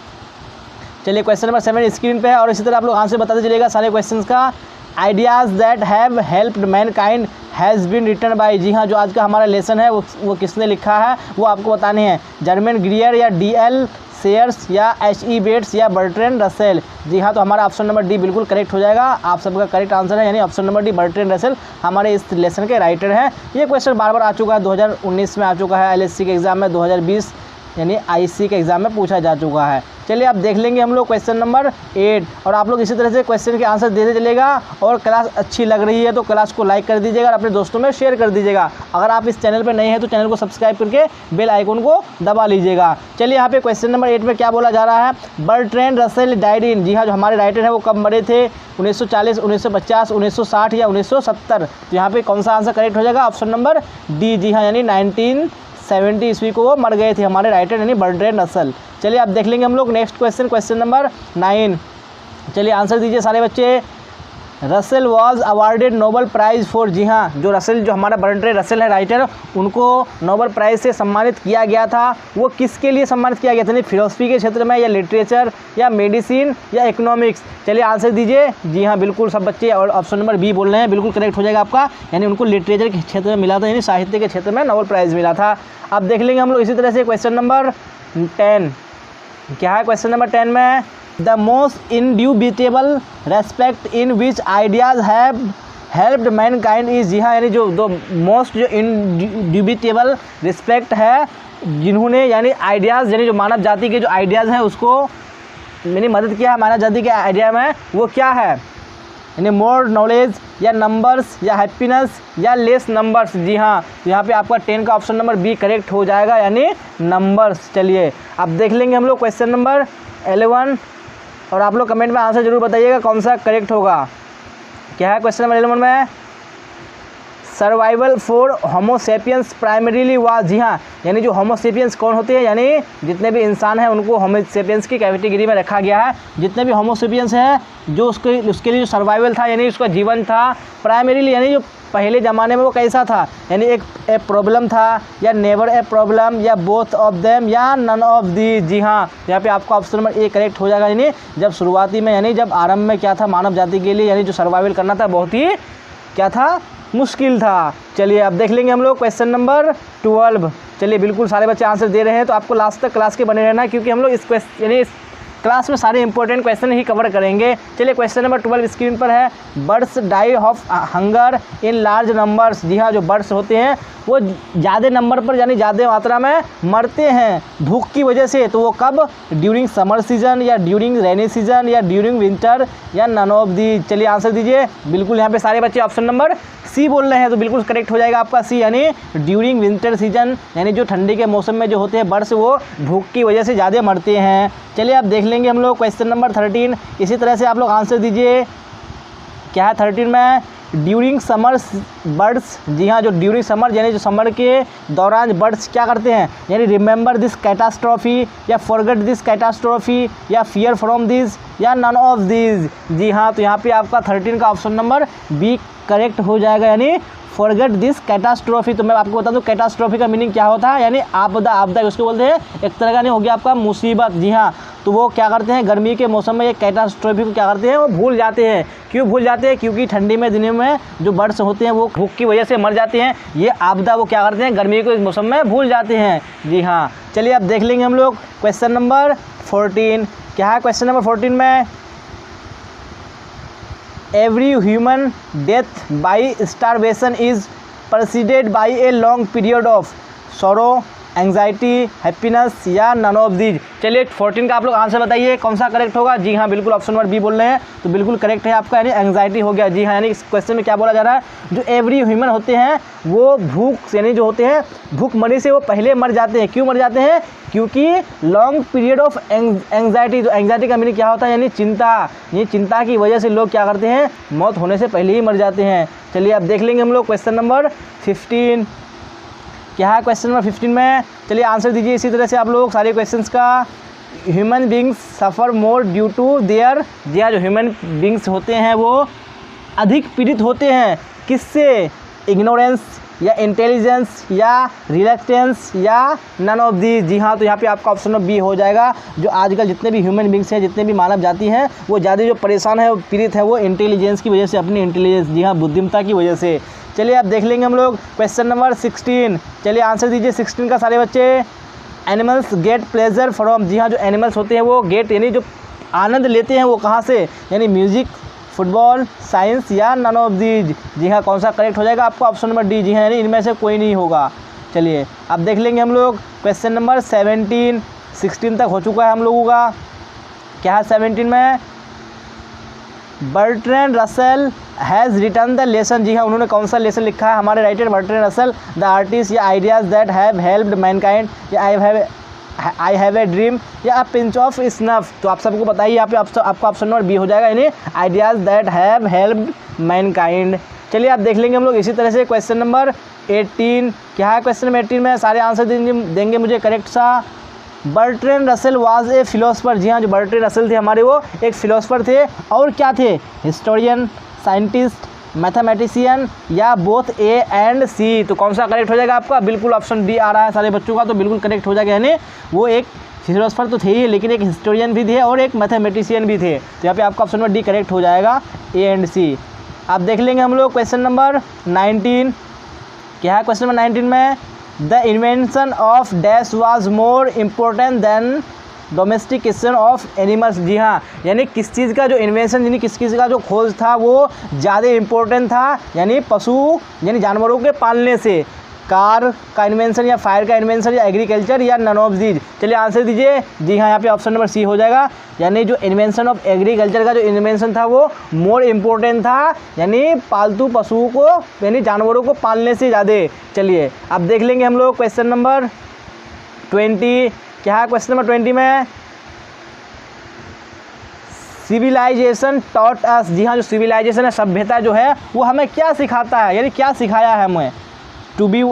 चलिए क्वेश्चन नंबर 7 स्क्रीन पे है और इसी तरह आप लोग आंसर बताते चलिएगा सारे क्वेश्चंस का। Ideas that have helped mankind has been written by. जी हाँ, जो आज का हमारा लेसन है वो किसने लिखा है वो आपको बताने हैं। जर्मन ग्रियर या डी.एल. सेयर्स या एच.ई. बेट्स या बर्ट्रैंड रसेल? जी हाँ, तो हमारा ऑप्शन नंबर डी बिल्कुल करेक्ट हो जाएगा। आप सबका करेक्ट आंसर है, यानी option number D Bertrand Russell हमारे इस लेसन के राइटर हैं। ये क्वेश्चन बार बार आ चुका है, 2019 में आ चुका है, एलएससी के एग्ज़ाम में 2020 यानी आईसी के एग्ज़ाम में पूछा जा चुका है। चलिए अब देख लेंगे हम लोग क्वेश्चन नंबर 8 और आप लोग इसी तरह से क्वेश्चन के आंसर देते चलेगा। और क्लास अच्छी लग रही है तो क्लास को लाइक कर दीजिएगा और अपने दोस्तों में शेयर कर दीजिएगा। अगर आप इस चैनल पर नए हैं तो चैनल को सब्सक्राइब करके बेल आइकन को दबा लीजिएगा। चलिए यहाँ पे क्वेश्चन नंबर 8 में क्या बोला जा रहा है? Bertrand Russell died in. जी हाँ, जो हमारे राइटर हैं वो कब मरे थे? 1940, 1950, 1960 या 1970? तो यहाँ पे कौन सा आंसर करेक्ट हो जाएगा? Option number D. जी हाँ, यानी 1970 ईस्वी को वो मर गए थे हमारे राइटर, यानी बर्ट्रैंड रसेल। चलिए अब देख लेंगे हम लोग नेक्स्ट क्वेश्चन, क्वेश्चन नंबर 9। चलिए आंसर दीजिए सारे बच्चे। Russell was awarded Nobel Prize for. जी हाँ, जो रसेल, जो हमारा बर्ट्रैंड रसेल है राइटर, उनको नोबल प्राइज़ से सम्मानित किया गया था। वो किसके लिए सम्मानित किया गया था? यानी फिलोसफी के क्षेत्र में या लिटरेचर या मेडिसिन या इकोनॉमिक्स? चलिए आंसर दीजिए। जी हाँ, बिल्कुल सब बच्चे और ऑप्शन नंबर बी बोल रहे हैं, बिल्कुल करेक्ट हो जाएगा आपका, यानी उनको लिटरेचर के क्षेत्र में मिला था, यानी साहित्य के क्षेत्र में नोबल प्राइज़ मिला था। अब देख लेंगे हम लोग इसी तरह से क्वेश्चन नंबर 10। क्या है क्वेश्चन नंबर 10 में? The most indubitable respect in which ideas have helped mankind is. जी हाँ, यानी जो दो मोस्ट जो इंड्यूबिटेबल रिस्पेक्ट है जिन्होंने, यानी आइडियाज़, यानी जो मानव जाति के जो आइडियाज़ हैं उसको यानी मदद किया है मानव जाति के आइडिया में, वो क्या है? यानी मोर नॉलेज या नंबर्स या हैप्पीनेस या लेस नंबर्स? जी हाँ, तो यहाँ पे आपका 10 का ऑप्शन नंबर बी करेक्ट हो जाएगा, यानी नंबर्स। चलिए अब देख लेंगे हम लोग क्वेश्चन नंबर 11 और आप लोग कमेंट में आंसर जरूर बताइएगा कौन सा करेक्ट होगा। क्या है क्वेश्चन नंबर 11 में? Survival for homo sapiens primarily was. जी हाँ, यानी जो होमोसेपियंस कौन होते हैं? यानी जितने भी इंसान हैं उनको होमोसेपियंस की कैटेगरी में रखा गया है। जितने भी होमोसेपियंस हैं जो उसके लिए जो सर्वाइवल था, यानी उसका जीवन था, प्राइमरीली यानी जो पहले ज़माने में वो कैसा था? यानी एक ए प्रॉब्लम था या नेवर ए प्रॉब्लम या बोथ ऑफ देम या नन ऑफ दी? जी हाँ, यहाँ पे आपका ऑप्शन नंबर ए करेक्ट हो जाएगा, यानी जब शुरुआती में, यानी जब आरंभ में क्या था मानव जाति के लिए, यानी जो सर्वाइवल करना था बहुत ही क्या था? मुश्किल था। चलिए अब देख लेंगे हम लोग क्वेश्चन नंबर 12। चलिए बिल्कुल सारे बच्चे आंसर दे रहे हैं तो आपको लास्ट तक क्लास के बने रहना, क्योंकि हम लोग इस क्वेश्चन यानी इस क्लास में सारे इंपॉर्टेंट क्वेश्चन ही कवर करेंगे। चलिए क्वेश्चन नंबर 12 स्क्रीन पर है। Birds die of hunger in large numbers. जी हाँ, जो बर्ड्स होते हैं वो ज़्यादा नंबर पर यानी ज़्यादा मात्रा में मरते हैं भूख की वजह से। तो वो कब? ड्यूरिंग समर सीजन या ड्यूरिंग रेनी सीजन या ड्यूरिंग विंटर या नन ऑफ दी? चलिए आंसर दीजिए। बिल्कुल यहाँ पे सारे बच्चे ऑप्शन नंबर सी बोल रहे हैं, तो बिल्कुल करेक्ट हो जाएगा आपका सी, यानी ड्यूरिंग विंटर सीजन, यानी जो ठंडी के मौसम में जो होते हैं बर्ड्स वो भूख की वजह से ज़्यादा मरते हैं। चलिए अब देख लेंगे हम लोग क्वेश्चन नंबर 13। इसी तरह से आप लोग आंसर दीजिए। क्या है 13 में? During summer birds. जी हाँ, जो ड्यूरिंग समर यानी जो समर के दौरान बर्ड्स क्या करते हैं? यानी रिमेंबर दिस कैटास्ट्रॉफी या फॉरगेट दिस कैटास्ट्रॉफी या फियर फ्रॉम दिस या नन ऑफ दिस? जी हाँ, तो यहाँ पे आपका 13 का ऑप्शन नंबर बी करेक्ट हो जाएगा, यानी फॉरगेट दिस कैटास्ट्रॉफी। तो मैं आपको बता दूं कैटास्ट्रॉफी का मीनिंग क्या होता है, यानी आपदा। आपदा उसको बोलते हैं, एक तरह का नहीं हो गया आपका मुसीबत। जी हाँ, तो वो क्या करते हैं गर्मी के मौसम में ये कैटास्ट्रॉफी को क्या करते हैं? वो भूल जाते हैं। क्यों भूल जाते हैं? क्योंकि ठंडी में दिनों में जो बर्ड्स होते हैं वो भूख की वजह से मर जाते हैं। ये आपदा वो क्या करते हैं? गर्मी के मौसम में भूल जाते हैं। जी हाँ, चलिए अब देख लेंगे हम लोग क्वेश्चन नंबर 14। क्या है क्वेश्चन नंबर 14 में? Every human death by starvation is preceded by a long period of sorrow, anxiety, happiness या नन ऑफ दीज। चलिए 14 का आप लोग आंसर बताइए कौन सा करेक्ट होगा। जी हाँ, बिल्कुल ऑप्शन नंबर बी बोल रहे हैं, तो बिल्कुल करेक्ट है आपका, यानी एंग्जाइटी हो गया। जी हाँ, यानी इस क्वेश्चन में क्या बोला जा रहा है, जो एवरी ह्यूमन होते हैं वो भूख यानी जो होते हैं भूखमरी से वो पहले मर जाते हैं। क्यों मर जाते हैं? क्योंकि लॉन्ग पीरियड ऑफ एंग्जाइटी, तो एंग्जाइटी का मीनिंग क्या होता है, यानी चिंता। ये चिंता की वजह से लोग क्या करते हैं, मौत होने से पहले ही मर जाते हैं। चलिए अब देख लेंगे हम लोग क्वेश्चन नंबर 15 क्या है। क्वेश्चन नंबर 15 में चलिए आंसर दीजिए इसी तरह से आप लोग सारे क्वेश्चंस का। Human beings suffer more due to their, जी हाँ, जो ह्यूमन बींग्स होते हैं वो अधिक पीड़ित होते हैं किससे? इग्नोरेंस या इंटेलिजेंस या रिलैक्टेंस या नन ऑफ दी। जी हाँ, तो यहाँ पे आपका ऑप्शन नंबर बी हो जाएगा। जो आजकल जितने भी ह्यूमन बींग्स हैं, जितने भी मानव जाति हैं, वो ज़्यादा जो परेशान है, पीड़ित है, वो इंटेलिजेंस की वजह से, अपनी इंटेलिजेंस, जी हाँ, बुद्धिमत्ता की वजह से। चलिए अब देख लेंगे हम लोग क्वेश्चन नंबर 16। चलिए आंसर दीजिए 16 का सारे बच्चे। एनिमल्स गेट प्लेजर फ्रॉम, जी हाँ, जो एनिमल्स होते हैं वो गेट यानी जो आनंद लेते हैं वो कहाँ से? यानी म्यूजिक, फुटबॉल, साइंस या नन ऑफ दीज। जी हाँ, कौन सा करेक्ट हो जाएगा आपका? Option number D. जी हाँ, यानी इनमें से कोई नहीं होगा। चलिए अब देख लेंगे हम लोग क्वेश्चन नंबर 17। 16 तक हो चुका है हम लोगों का। क्या है 17 में? Bertrand Russell has written the lesson, जी हाँ, उन्होंने कौन सा लेसन लिखा है? हमारे writer Bertrand Russell, the artist या ideas that have helped mankind या आई हैव ए ड्रीम या अ पिंच ऑफ स्नफ। तो आप सबको बताइए, यहाँ पे आपका ऑप्शन नंबर बी हो जाएगा, यानी ideas that have helped Mankind. चलिए आप देख लेंगे हम लोग इसी तरह से क्वेश्चन नंबर 18। क्या है क्वेश्चन नंबर 18 में? सारे आंसर देंगे मुझे करेक्ट सा। Bertrand Russell was a philosopher, जी हाँ, जो बर्ट्रैंड रसेल थे हमारे वो एक फिलोसफर थे, और क्या थे? हिस्टोरियन, साइंटिस्ट, मैथमेटिशियन या बोथ ए एंड सी। तो कौन सा करेक्ट हो जाएगा आपका? बिल्कुल ऑप्शन डी आ रहा है सारे बच्चों का, तो बिल्कुल करेक्ट हो जाएगा। यानी वो एक फिलोसफर तो थे ही, लेकिन एक हिस्टोरियन भी थे और एक मैथमेटिशियन भी थे। तो यहाँ पे आपका ऑप्शन नंबर डी करेक्ट हो जाएगा, ए एंड सी। अब देख लेंगे हम लोग क्वेश्चन नंबर 19। क्या है क्वेश्चन नंबर 19 में? The invention of dash was more important than domestication of animals, जी हाँ, यानी किस चीज़ का जो इन्वेंशन, यानी किस चीज़ का जो खोज था वो ज़्यादा इम्पोर्टेंट था, यानी पशु यानी जानवरों के पालने से। कार का इन्वेंशन या फायर का इन्वेंशन या एग्रीकल्चर या नन ऑफ दीज। चलिए आंसर दीजिए। जी हाँ, यहाँ पे ऑप्शन नंबर सी हो जाएगा, यानी जो इन्वेंशन ऑफ एग्रीकल्चर का जो इन्वेंशन था वो मोर इम्पोर्टेंट था, यानी पालतू पशुओं को यानी जानवरों को पालने से ज़्यादा। चलिए अब देख लेंगे हम लोग क्वेश्चन नंबर 20। क्या है क्वेश्चन नंबर 20 में? सिविलाइजेशन टॉट अस, जी हाँ, जो सिविलाइजेशन है, सभ्यता जो है वो हमें क्या सिखाता है, यानी क्या सिखाया है हमें? टू बी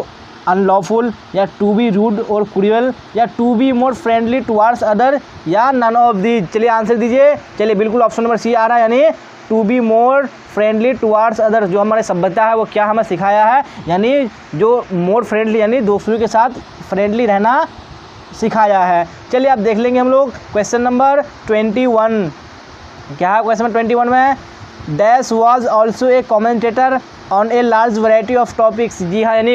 अनलॉफुल या टू बी रूड और क्रूअल या to be more friendly towards other या नन ऑफ दीज। चलिए आंसर दीजिए। चलिए बिल्कुल ऑप्शन नंबर सी आ रहा है, यानी to be more friendly towards other. जो हमारे सभ्यता है वो क्या हमें सिखाया है, यानी जो मोर फ्रेंडली यानी दूसरों के साथ फ्रेंडली रहना सिखाया है। चलिए अब देख लेंगे हम लोग क्वेश्चन नंबर 21। क्या है क्वेश्चन नंबर 21 में? Dash was also a commentator on a large variety of topics, जी हाँ, यानी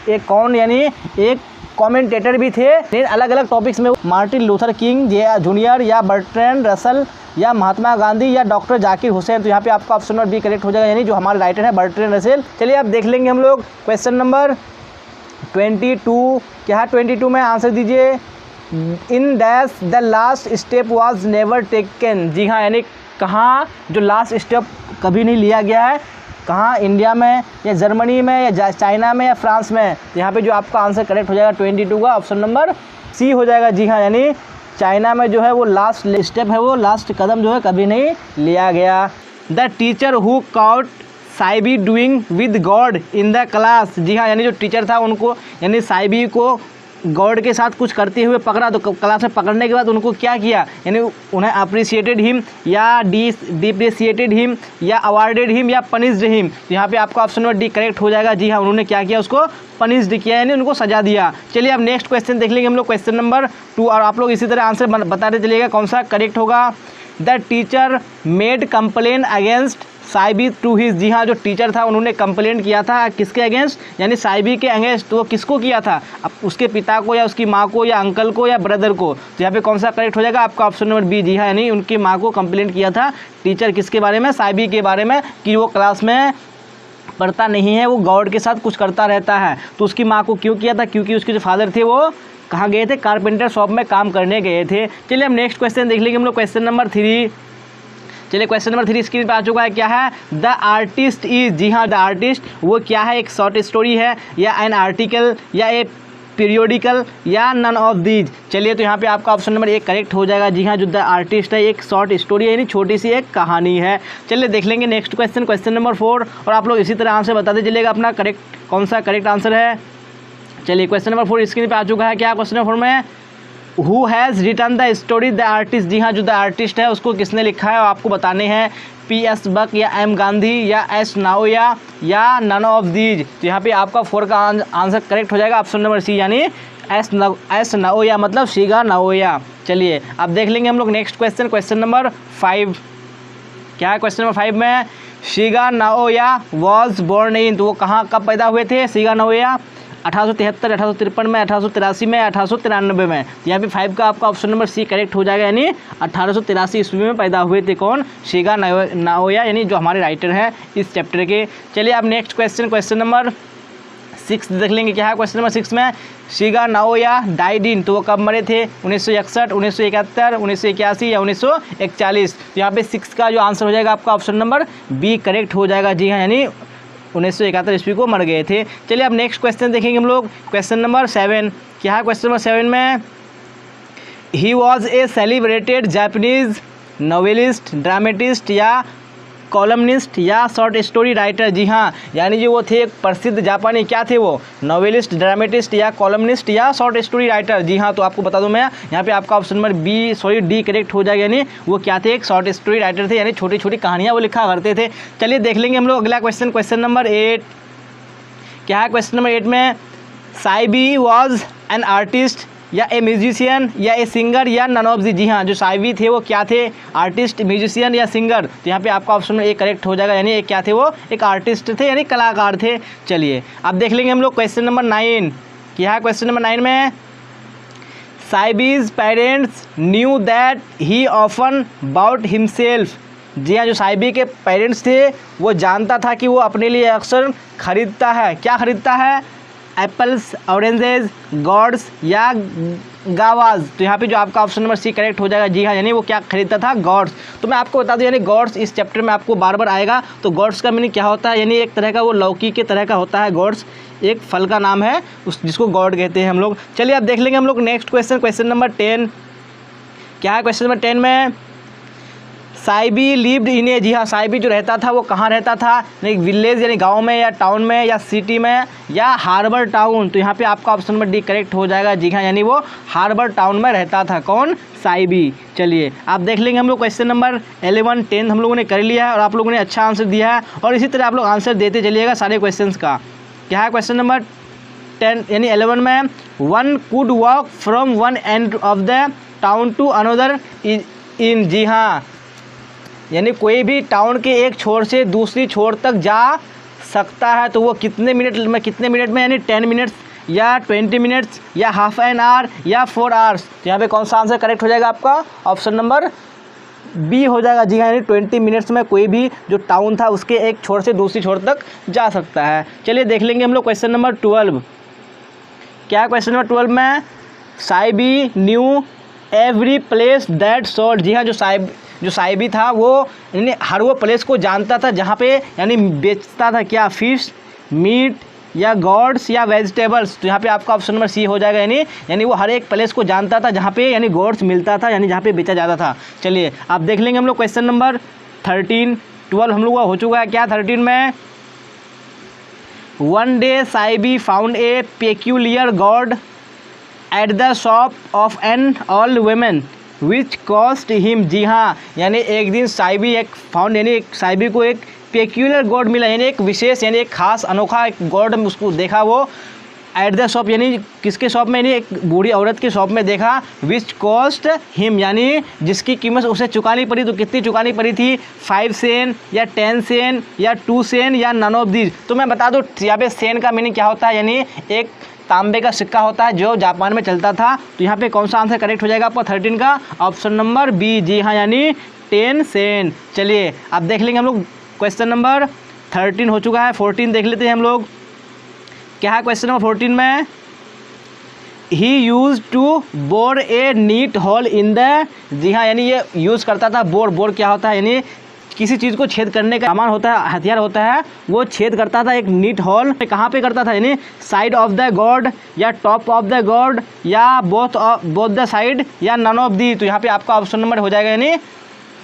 एक कौन, यानी एक कमेंटेटर भी थे अलग अलग टॉपिक्स में। मार्टिन लूथर किंग जूनियर या बर्ट्रैंड रसेल या महात्मा गांधी या डॉक्टर जाकिर हुसैन। तो यहाँ पे आपका ऑप्शन नंबर बी करेक्ट हो जाएगा, यानी जो हमारे राइटर है बर्ट्रैंड रसेल। चलिए अब देख लेंगे हम लोग क्वेश्चन नंबर 22। क्या है 22 में? आंसर दीजिए। In dash the last step was never taken, जी हाँ, यानी कहाँ जो लास्ट स्टेप कभी नहीं लिया गया है, कहाँ? इंडिया में या जर्मनी में या चाइना में या फ्रांस में। तो यहाँ पे जो आपका आंसर करेक्ट हो जाएगा 22 का ऑप्शन नंबर सी हो जाएगा। जी हाँ, यानी चाइना में जो है वो लास्ट स्टेप है, वो लास्ट कदम जो है कभी नहीं लिया गया। The teacher who caught Seibei doing with gourd in the class, जी हाँ, यानी जो टीचर था उनको यानी साइबी को गॉड के साथ कुछ करते हुए पकड़ा, तो क्लास में पकड़ने के बाद उनको क्या किया, यानी उन्हें अप्रिशिएटेड हिम या डिप्रिशिएटेड हिम या अवार्डेड हिम या पनिश्ड हिम। तो यहाँ पे आपका ऑप्शन नंबर डी करेक्ट हो जाएगा। जी हाँ, उन्होंने क्या किया, उसको पनिश्ड किया, यानी उनको सजा दिया। चलिए अब नेक्स्ट क्वेश्चन देख लेंगे हम लोग, क्वेश्चन नंबर 2, और आप लोग इसी तरह आंसर बताते चलिएगा कौन सा करेक्ट होगा। The teacher made complain against Seibei to his, जी हाँ जो टीचर था उन्होंने कंप्लेंट किया था किसके अगेंस्ट, यानी साइबी के अगेंस्ट। तो वो किसको किया था, अब उसके पिता को या उसकी माँ को या अंकल को या ब्रदर को। तो यहाँ पे कौन सा करेक्ट हो जाएगा आपका ऑप्शन नंबर बी, जी हाँ यानी उनकी माँ को कंप्लेंट किया था टीचर किसके बारे में, साइबी के बारे में, कि वो क्लास में पढ़ता नहीं है, वो गॉड के साथ कुछ करता रहता है। तो उसकी माँ को क्यों किया था, क्योंकि उसके जो फादर थे वो कहाँ गए थे, कारपेंटर शॉप में काम करने गए थे। चलिए हम नेक्स्ट क्वेश्चन देख लेंगे हम लोग, क्वेश्चन नंबर 3। चलिए क्वेश्चन नंबर 3 स्क्रीन पे आ चुका है, क्या है, द आर्टिस्ट इज, जी हाँ द आर्टिस्ट वो क्या है, एक शॉर्ट स्टोरी है या एन आर्टिकल या ए पीरियोडिकल या नन ऑफ दीज। चलिए तो यहाँ पे आपका ऑप्शन नंबर 1 करेक्ट हो जाएगा, जी हाँ जो द आर्टिस्ट है एक शॉर्ट स्टोरी है यानी छोटी सी एक कहानी है। चलिए देख लेंगे नेक्स्ट क्वेश्चन, क्वेश्चन नंबर 4, और आप लोग इसी तरह आंसर बताते चलिएगा अपना करेक्ट कौन सा करेक्ट आंसर है। चलिए क्वेश्चन नंबर 4 स्क्रीन पे आ चुका है, क्या क्वेश्चन नंबर 4 में, who has written the story the artist, जी हाँ जो द आर्टिस्ट है उसको किसने लिखा है, और आपको बताने हैं P.S. बक या M. गांधी या S. नाओया या नन ऑफ दीज। तो यहाँ पे आपका 4 का आंसर करेक्ट हो जाएगा ऑप्शन नंबर सी, यानी एस नाओया मतलब शिगा नाओया। चलिए अब देख लेंगे हम लोग नेक्स्ट क्वेश्चन, क्वेश्चन नंबर 5, क्या है क्वेश्चन नंबर 5 में, Shiga Naoya was born in, तो वो कहाँ कब पैदा हुए थे शिगा नाओया, 1873, 1853 में, 1883 में, 1893 में। यहाँ पे 5 का आपका ऑप्शन नंबर सी करेक्ट हो जाएगा, यानी 1883 ईस्वी में पैदा हुए थे कौन, शिगा नाओया यानी जो हमारे राइटर हैं इस चैप्टर के। चलिए अब नेक्स्ट क्वेश्चन, क्वेश्चन नंबर 6 देख लेंगे, क्या है क्वेश्चन नंबर 6 में, शिगा नाओया डाइड इन, तो वो कब मरे थे, 1961, 1971, 1981 या 1941। तो यहाँ पे 6 का जो आंसर हो जाएगा आपका ऑप्शन नंबर बी करेक्ट हो जाएगा, जी हाँ यानी 1971 ईस्वी को मर गए थे। चलिए अब नेक्स्ट क्वेश्चन देखेंगे हम लोग, क्वेश्चन नंबर 7, क्या है क्वेश्चन नंबर 7 में, he was a celebrated Japanese novelist, dramatist या कॉलमनिस्ट या शॉर्ट स्टोरी राइटर, जी हाँ यानी जो वो थे एक प्रसिद्ध जापानी क्या थे वो, नॉवेलिस्ट, ड्रामेटिस्ट या कॉलमनिस्ट या शॉर्ट स्टोरी राइटर, जी हाँ। तो आपको बता दूं मैं यहाँ पे आपका ऑप्शन नंबर डी करेक्ट हो जाएगा, यानी वो क्या थे एक शॉर्ट स्टोरी राइटर थे, यानी छोटी छोटी कहानियाँ वो लिखा करते थे। चलिए देख लेंगे हम लोग अगला क्वेश्चन, क्वेश्चन नंबर 8, क्या है क्वेश्चन नंबर 8 में, साइबी वॉज एन आर्टिस्ट या ए म्यूजिशियन या ए सिंगर या नन ऑफ दी, जी हाँ जो साइबी थे वो क्या थे, आर्टिस्ट, म्यूजिशियन या सिंगर। तो यहाँ पे आपका ऑप्शन नंबर 1 करेक्ट हो जाएगा, यानी एक क्या थे वो एक आर्टिस्ट थे यानी कलाकार थे। चलिए अब देख लेंगे हम लोग क्वेश्चन नंबर 9, क्या है क्वेश्चन नंबर 9 में, Seibei's parents knew that he often bought himself, जी हाँ जो साइबी के पेरेंट्स थे वो जानता था कि वो अपने लिए अक्सर खरीदता है, क्या खरीदता है, एप्पल्स, ऑरेंजेस, गॉड्स या गावाज। तो यहाँ पे जो आपका ऑप्शन नंबर सी करेक्ट हो जाएगा, जी हाँ यानी वो क्या खरीदता था, गॉड्स। तो मैं आपको बता दूं यानी गॉड्स इस चैप्टर में आपको बार बार आएगा। तो गॉड्स का मीनिंग क्या होता है, यानी एक तरह का वो लौकी के तरह का होता है, गॉड्स एक फल का नाम है उस जिसको गॉड कहते हैं हम लोग। चलिए अब देख लेंगे हम लोग नेक्स्ट क्वेश्चन, क्वेश्चन नंबर 10, क्या है क्वेश्चन नंबर 10 में, साइबी लिव्ड इन ए, जी हाँ साइबी जो रहता था वो कहाँ रहता था, यानी विलेज यानी गांव में या टाउन में या सिटी में या हार्बर टाउन। तो यहाँ पे आपका ऑप्शन नंबर डी करेक्ट हो जाएगा, जी हाँ यानी वो हार्बर टाउन में रहता था कौन, साइबी। चलिए आप देख लेंगे हम लोग क्वेश्चन नंबर 11, 10 हम लोगों ने कर लिया है और आप लोगों ने अच्छा आंसर दिया है और इसी तरह आप लोग आंसर देते चलिएगा सारे क्वेश्चन का। क्या है क्वेश्चन नंबर 10 यानी 11 में, one could walk from one end of the town to another in, जी हाँ यानी कोई भी टाउन के एक छोर से दूसरी छोर तक जा सकता है। तो वो कितने मिनट में यानी 10 मिनट्स या 20 मिनट्स या हाफ एन आवर या 4 आवर्स। तो यहाँ पे कौन सा आंसर करेक्ट हो जाएगा आपका ऑप्शन नंबर बी हो जाएगा, जी हाँ यानी 20 मिनट्स में कोई भी जो टाउन था उसके एक छोर से दूसरी छोर तक जा सकता है। चलिए देख लेंगे हम लोग क्वेश्चन नंबर 12, क्या है क्वेश्चन नंबर 12 में, Seibei knew every place that sold, जी हाँ जो साइबी था वो यानी हर वो प्लेस को जानता था जहाँ पे यानी बेचता था क्या, फिश, मीट या गॉड्स या वेजिटेबल्स। तो यहाँ पे आपका ऑप्शन नंबर सी हो जाएगा, यानी वो हर एक प्लेस को जानता था जहाँ पे यानी गॉड्स मिलता था यानी जहाँ पे बेचा जाता था। चलिए आप देख लेंगे हम लोग क्वेश्चन नंबर 13, 12 हम लोग का हो चुका है, क्या 13 में, one day Seibei found a peculiar gourd at the shop of an old women which cost him, जी हाँ यानी एक दिन साइबी एक फाउंड यानी एक साइबी को एक पेक्यूलर गॉड मिला यानी एक विशेष यानी एक खास अनोखा एक गॉड उसको देखा वो एट द शॉप यानी किसके शॉप में, यानी एक बूढ़ी औरत के शॉप में देखा, विच कॉस्ट हिम यानी जिसकी कीमत उसे चुकानी पड़ी। तो कितनी चुकानी पड़ी थी, 5 सेन या 10 सेन या 2 सेन या नन ऑफ दीज। तो मैं बता दूँ यहाँ पे सेन का मीनिंग क्या होता है, यानी एक तांबे का सिक्का होता है जो जापान में चलता था। तो यहाँ पे कौन सा आंसर करेक्ट हो जाएगा आपका 13 का, ऑप्शन नंबर बी, जी हाँ यानी 10 सेन। चलिए अब देख लेंगे हम लोग क्वेश्चन नंबर 13 हो चुका है, 14 देख लेते हैं हम लोग। क्या है क्वेश्चन नंबर 14 में, he use to bore a neat hole in the, जी हाँ यानी ये यूज़ करता था बोर क्या होता है, यानी किसी चीज़ को छेद करने का सामान होता है, हथियार होता है, वो छेद करता था एक नीट होल। कहाँ पे करता था, यानी साइड ऑफ द गॉड या टॉप ऑफ द गॉड या बोथ द साइड या नन ऑफ दी। तो यहाँ पे आपका ऑप्शन नंबर हो जाएगा यानी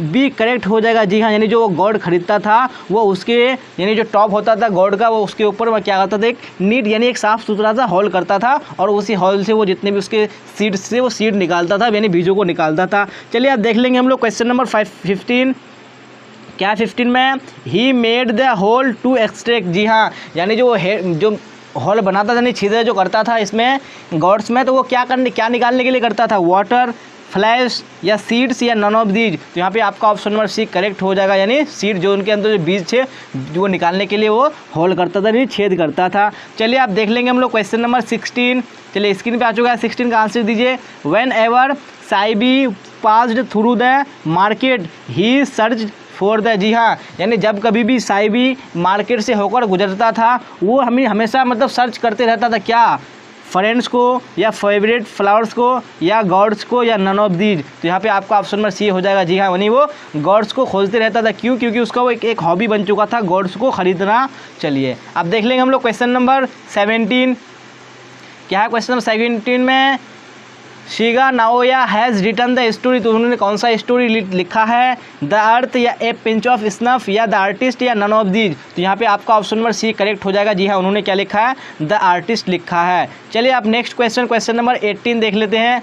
बी करेक्ट हो जाएगा, जी हाँ यानी जो गॉड खरीदता था वो उसके यानी जो टॉप होता था गॉड का, वो उसके ऊपर वो क्या करता था, एक नीट यानी एक साफ़ सुथरा सा हॉल करता था और उसी हॉल से वो जितने भी उसके सीड से वो सीड निकालता था, यानी बीजों को निकालता था। चलिए अब देख लेंगे हम लोग क्वेश्चन नंबर 15। क्या 15 में, he made the hole to extract, जी हाँ यानी जो हॉल बनाता था यानी छिद्र जो करता था इसमें गॉड्स में, तो वो क्या निकालने के लिए करता था, वाटर, फ्लैश या सीड्स या नन ऑफ दीज। तो यहाँ पे आपका ऑप्शन नंबर सी करेक्ट हो जाएगा, यानी सीड जो उनके अंदर जो बीज थे जो निकालने के लिए वो होल करता था यानी छेद करता था। चलिए आप देख लेंगे हम लोग क्वेश्चन नंबर 16। चलिए स्क्रीन पे आ चुका है, 16 का आंसर दीजिए। Whenever Seibei passed through the market he search for the, जी हाँ यानी जब कभी भी साइबी मार्केट से होकर गुजरता था वो हमें हमेशा मतलब सर्च करते रहता था, क्या, फ्रेंड्स को या फेवरेट फ्लावर्स को या गॉड्स को या नन ऑफ दीज। तो यहाँ पे आपका ऑप्शन नंबर सी हो जाएगा, जी हाँ यानी वो गॉड्स को खोजते रहता था। क्यों, क्योंकि उसका वो एक हॉबी बन चुका था गॉड्स को खरीदना। चलिए अब देख लेंगे हम लोग क्वेश्चन नंबर 17। क्या है क्वेश्चन नंबर 17 में, Shiga Naoya has written the story. तो उन्होंने कौन सा स्टोरी लिखा है, द अर्थ या ए पिंच ऑफ स्नफ या द आर्टिस्ट या नन ऑफ दीज। तो यहाँ पे आपका ऑप्शन नंबर सी करेक्ट हो जाएगा, जी हाँ उन्होंने क्या लिखा है, द आर्टिस्ट लिखा है। चलिए आप नेक्स्ट क्वेश्चन नंबर 18 देख लेते हैं।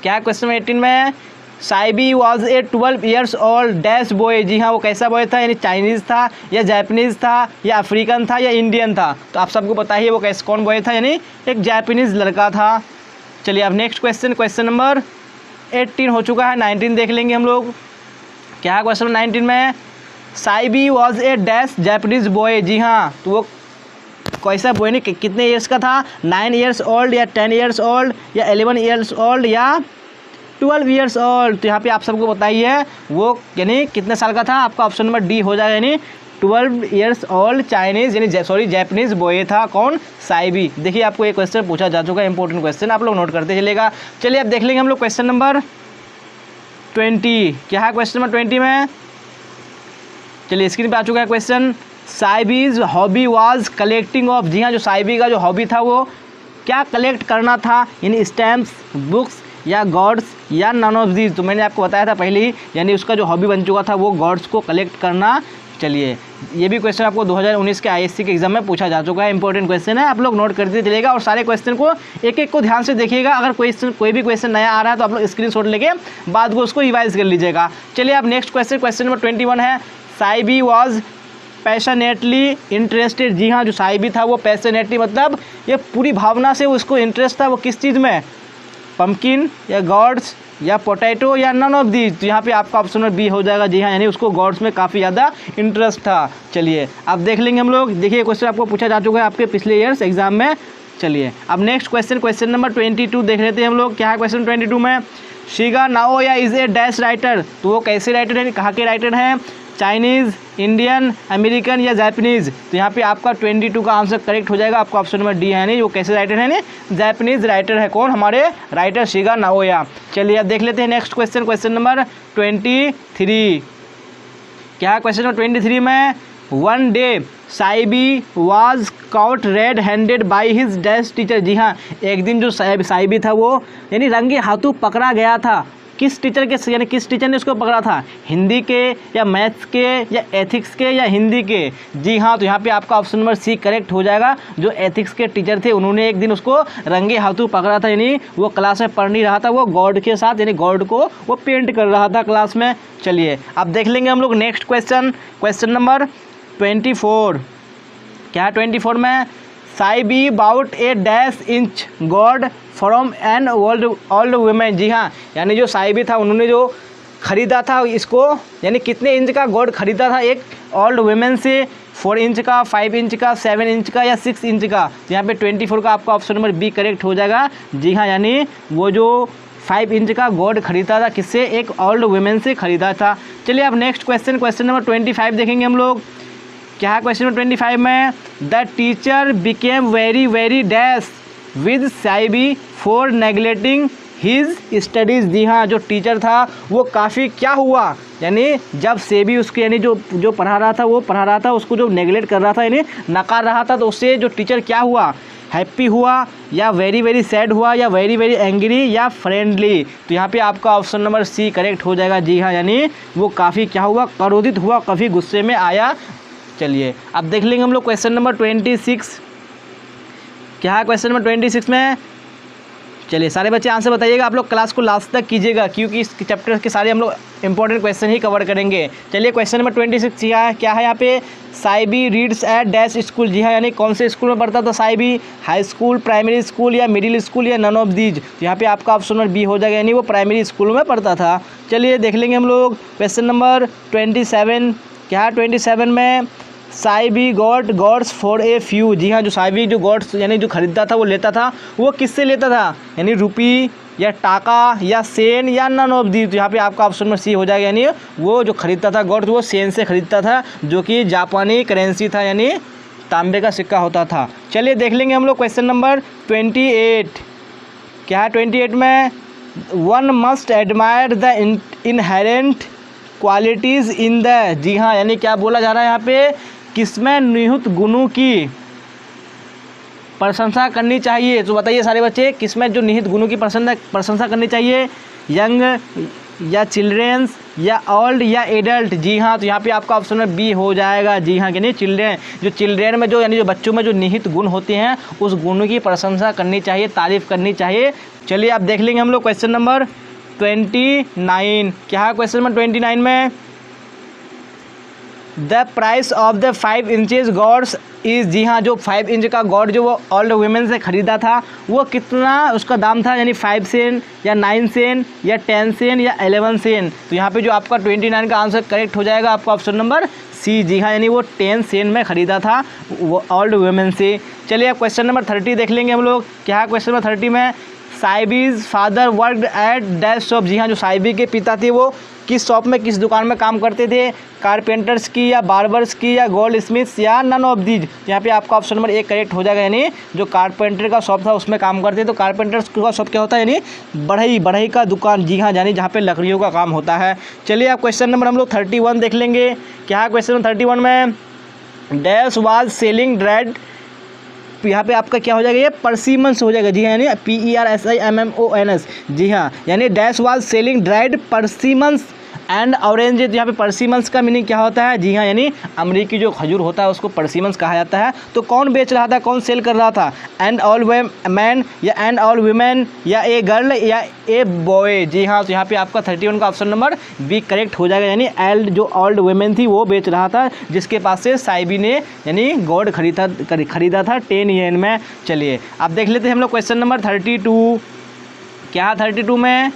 क्या है क्वेश्चन नंबर 18 में, Seibei was a 12 years old dash boy. जी हाँ वो कैसा बॉय था, यानी चाइनीज़ था या जापानीज़ था या अफ्रीकन था या इंडियन था। तो आप सबको पता ही है वो कौन बॉय था, यानी एक जापानीज़ लड़का था। चलिए अब नेक्स्ट क्वेश्चन नंबर 18 हो चुका है, 19 देख लेंगे हम लोग। क्या है क्वेश्चन 19 में, Seibei was a dash Japanese boy. जी हाँ तो वो कैसा बॉय नहीं, कितने ईयर्स का था, 9 ईयर्स ओल्ड या 10 ईयर्स ओल्ड या 11 ईयर्स ओल्ड या 12 ईयर्स ओल्ड। तो यहाँ पे आप सबको बताइए वो यानी कितने साल का था, आपका ऑप्शन नंबर डी हो जाएगा, यानी 12 ईयर्स ओल्ड चाइनीज़ यानी जापानीज़ बॉय था। कौन, साइबी। देखिए आपको एक क्वेश्चन पूछा जा चुका है, इंपॉर्टेंट क्वेश्चन, आप लोग नोट करते चलेगा। चलिए अब देख लेंगे हम लोग क्वेश्चन नंबर 20। क्या है क्वेश्चन नंबर 20 में, चलिए स्क्रीन पे आ चुका है question, Seibei's hobby was collecting of. जी हाँ जो साइबी का जो हॉबी था वो क्या कलेक्ट करना था, यानी स्टैम्प्स, बुक्स या गॉड्स या नन ऑफ दीज। तो मैंने आपको बताया था पहले ही, यानी उसका जो हॉबी बन चुका था वो गॉड्स को कलेक्ट करना। चलिए ये भी क्वेश्चन आपको 2019 के आईएससी के एग्जाम में पूछा जा चुका है, इंपॉर्टेंट क्वेश्चन है, आप लोग नोट करते चलिएगा और सारे क्वेश्चन को एक एक को ध्यान से देखिएगा। अगर कोई भी क्वेश्चन नया आ रहा है तो आप लोग स्क्रीनशॉट लेके बाद को उसको रिवाइज कर लीजिएगा। चलिए अब नेक्स्ट क्वेश्चन नंबर 21 है, साइबी वॉज पैशनेटली इंटरेस्टेड। जी हाँ जो साइबी था वो पैशनेटली मतलब ये पूरी भावना से उसको इंटरेस्ट था, वो किस चीज़ में, पम्पकिन या गॉड्स या पोटैटो या नन ऑफ दीज। तो यहाँ पे आपका ऑप्शन नंबर बी हो जाएगा, जी हाँ यानी उसको गॉड्स में काफ़ी ज़्यादा इंटरेस्ट था। चलिए अब देख लेंगे हम लोग, देखिए क्वेश्चन आपको पूछा जा चुका है आपके पिछले ईयर्स एग्जाम में। चलिए अब नेक्स्ट क्वेश्चन नंबर 22 देख लेते हैं हम लोग। क्या है क्वेश्चन 22 में, Shiga Naoya is a dash writer. तो वो कैसे राइटर है, कहाँ के राइटर हैं, चाइनीज़, इंडियन, अमेरिकन या जापानीज़। तो यहाँ पे आपका 22 का आंसर करेक्ट हो जाएगा, आपका ऑप्शन नंबर डी है, नहीं वो कैसे राइटर है, नहीं जापानीज़ राइटर है। कौन, हमारे राइटर शिगा नाओया। चलिए अब देख लेते हैं नेक्स्ट क्वेश्चन नंबर 23। क्या है क्वेश्चन नंबर 23 में, one day Seibei was caught red handed by his dash teacher. जी हाँ एक दिन जो साइबी था वो यानी रंगे हाथों पकड़ा गया था, किस टीचर के, यानी किस टीचर ने उसको पकड़ा था, हिंदी के या मैथ्स के या एथिक्स के या हिंदी के। जी हाँ तो यहाँ पे आपका ऑप्शन नंबर सी करेक्ट हो जाएगा, जो एथिक्स के टीचर थे उन्होंने एक दिन उसको रंगे हाथों पकड़ा था, यानी वो क्लास में पढ़ नहीं रहा था, वो गॉड के साथ यानी गॉड को वो पेंट कर रहा था क्लास में। चलिए अब देख लेंगे हम लोग नेक्स्ट क्वेश्चन नंबर 24। क्या है 24 में, Seibei bought a dash inch gourd from an old women. जी हाँ, यानी जो साइबी था उन्होंने जो ख़रीदा था इसको, यानी कितने इंच का गॉड ख़रीदा था एक ओल्ड वुमेन से, 4 इंच का, 5 इंच का, 7 इंच का या 6 इंच का। तो यहाँ पे 24 का आपका ऑप्शन नंबर बी करेक्ट हो जाएगा। जी हाँ, यानी वो जो 5 इंच का गॉड खरीदा था किससे, एक ओल्ड वुमेन से खरीदा था। चलिए अब नेक्स्ट क्वेश्चन नंबर 25 देखेंगे हम लोग। क्या है क्वेश्चन नंबर 25 में, the teacher became very very dash with Seibei for neglecting his studies. जी हाँ, जो टीचर था वो काफ़ी क्या हुआ, यानी जब सेबी उसके यानी जो पढ़ा रहा था, वो पढ़ा रहा था, उसको जो नेगलेक्ट कर रहा था यानी नकार रहा था, तो उससे जो टीचर क्या हुआ, हैप्पी हुआ या वेरी वेरी सैड हुआ या वेरी वेरी एंग्री या फ्रेंडली। तो यहाँ पे आपका ऑप्शन नंबर सी करेक्ट हो जाएगा। जी हाँ, यानी वो काफ़ी क्या हुआ, क्रोधित हुआ, काफ़ी गुस्से में आया। चलिए अब देख लेंगे हम लोग क्वेश्चन नंबर 26। क्या है क्वेश्चन नंबर 26 में, चलिए सारे बच्चे आंसर बताइएगा, आप लोग क्लास को लास्ट तक कीजिएगा क्योंकि इस चैप्टर के सारे हम लोग इंपॉर्टेंट क्वेश्चन ही कवर करेंगे। चलिए क्वेश्चन नंबर 26 क्या है यहाँ पे, साइबी रीड्स एट डैश स्कूल। जी हाँ, यानी कौन से स्कूल में पढ़ता था साइबी, हाई स्कूल, प्राइमरी स्कूल या मिडिल स्कूल या नन ऑफ दीज। तो यहाँ पे आपका ऑप्शन नंबर बी हो जाएगा, यानी वो प्राइमरी स्कूल में पढ़ता था। चलिए देख लेंगे हम लोग क्वेश्चन नंबर 27। क्या है 27 में, Seibei got gourds for a few. जी हाँ, जो साइबी जो गॉड्स यानी जो खरीदता था वो लेता था, वो किससे लेता था, यानी रुपी या टाका या सेन या नन ऑफ दी। तो यहाँ पे आपका ऑप्शन नंबर सी हो जाएगा, यानी वो जो खरीदता था गॉड्स वो सेन से खरीदता था, जो कि जापानी करेंसी था, यानी तांबे का सिक्का होता था। चलिए देख लेंगे हम लोग क्वेश्चन नंबर 28। क्या है 28 में, one must admire the inherent qualities in the. जी हाँ, यानी क्या बोला जा रहा है यहाँ पे, किसमें निहित गुणों की प्रशंसा करनी चाहिए। तो बताइए सारे बच्चे, किसमें जो निहित गुणों की प्रशंसा करनी चाहिए, यंग या चिल्ड्रेंस या ओल्ड या एडल्ट। जी हाँ, तो यहाँ पे आपका ऑप्शन में बी हो जाएगा। जी हाँ, यानी चिल्ड्रेन में जो यानी जो बच्चों में जो निहित गुण होते हैं उस गुणों की प्रशंसा करनी चाहिए, तारीफ़ करनी चाहिए। चलिए आप देख लेंगे हम लोग क्वेश्चन नंबर 29। क्या है क्वेश्चन नंबर 29 में, the price of the 5 inches gourds is. जी हाँ, जो 5 इंच का गॉड जो वो ओल्ड वुमेन से ख़रीदा था वो कितना उसका दाम था, यानी 5 सेन या 9 सेन या 10 सेन या 11 सेन। तो यहाँ पे जो आपका 29 का आंसर करेक्ट हो जाएगा, आपका ऑप्शन नंबर सी। जी हाँ, यानी वो 10 सेन में ख़रीदा था वो ओल्ड वुमेन से। चलिए अब क्वेश्चन नंबर 30 देख लेंगे हम लोग। क्या है क्वेश्चन नंबर 30 में, Seibei's father worked at dash shop. जी हाँ, जो साइबी के पिता थे वो किस शॉप में, किस दुकान में काम करते थे, कारपेंटर्स की या बार्बर्स की या गोल्ड स्मिथ्स या नन ऑफ दीज। यहाँ पे आपका ऑप्शन नंबर एक करेक्ट हो जाएगा, यानी जो कारपेंटर का शॉप था उसमें काम करते थे। तो कारपेंटर्स का शॉप क्या होता है, यानी बढ़ई का दुकान। जी हाँ, यानी जहाँ पे लकड़ियों का काम होता है। चलिए आप क्वेश्चन नंबर हम लोग 31 देख लेंगे। क्या है क्वेश्चन नंबर 31 में, डैश वाज सेलिंग ड्रेड। यहाँ पे आपका क्या हो जाएगा, ये परसिमन्स हो जाएगा। जी हाँ, यानी PERSIMMONS। जी हाँ, यानी dash was selling dried persimmons and orange. यहाँ पे परसिमन्स का मीनिंग क्या होता है, जी हाँ, यानी अमरीकी जो खजूर होता है उसको परसिमन्स कहा जाता है। तो कौन बेच रहा था, कौन सेल कर रहा था, एंड ऑल मैन या एंड ऑल वीमेन या ए गर्ल या ए बॉय। जी हाँ, तो यहाँ पे आपका 31 का ऑप्शन नंबर बी करेक्ट हो जाएगा, यानी एल्ड जो ओल्ड वुमेन थी वो बेच रहा था, जिसके पास से साइबी ने यानी गॉड खरीदा था 10 येन में। चलिए आप देख लेते हैं हम लोग क्वेश्चन नंबर 32। क्या 32 में,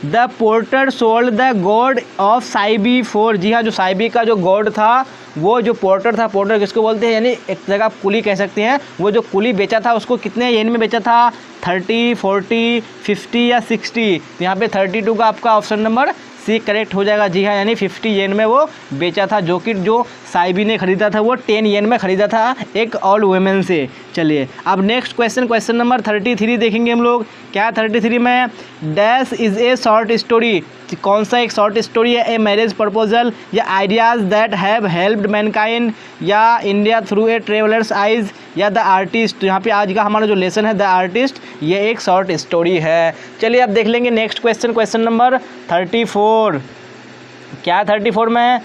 the porter sold the gourd of Seibei for. जी हाँ, जो साइबी का जो गॉड था वो जो पोर्टर था, पोर्टर किसको बोलते हैं, यानी एक जगह कुली कह सकते हैं, वो जो कुली बेचा था उसको कितने येन में बेचा था, 30, 40, 50 या 60। तो यहाँ पे 32 का आपका ऑप्शन नंबर सी करेक्ट हो जाएगा। जी हाँ, यानी 50 येन में वो बेचा था, जो कि जो साइबी ने खरीदा था वो 10 येन में खरीदा था एक ओल्ड वुमेन से। चलिए अब नेक्स्ट क्वेश्चन नंबर 33 देखेंगे हम लोग। क्या 33 में, dash is a short story. कौन सा एक शॉर्ट स्टोरी है, ए मैरिज प्रपोजल या ideas that have helped mankind या India through a traveller's eyes या द आर्टिस्ट। तो यहाँ पे आज का हमारा जो लेसन है द आर्टिस्ट, ये एक शॉर्ट स्टोरी है। चलिए अब देख लेंगे नेक्स्ट क्वेश्चन नंबर 34। क्या 34 में,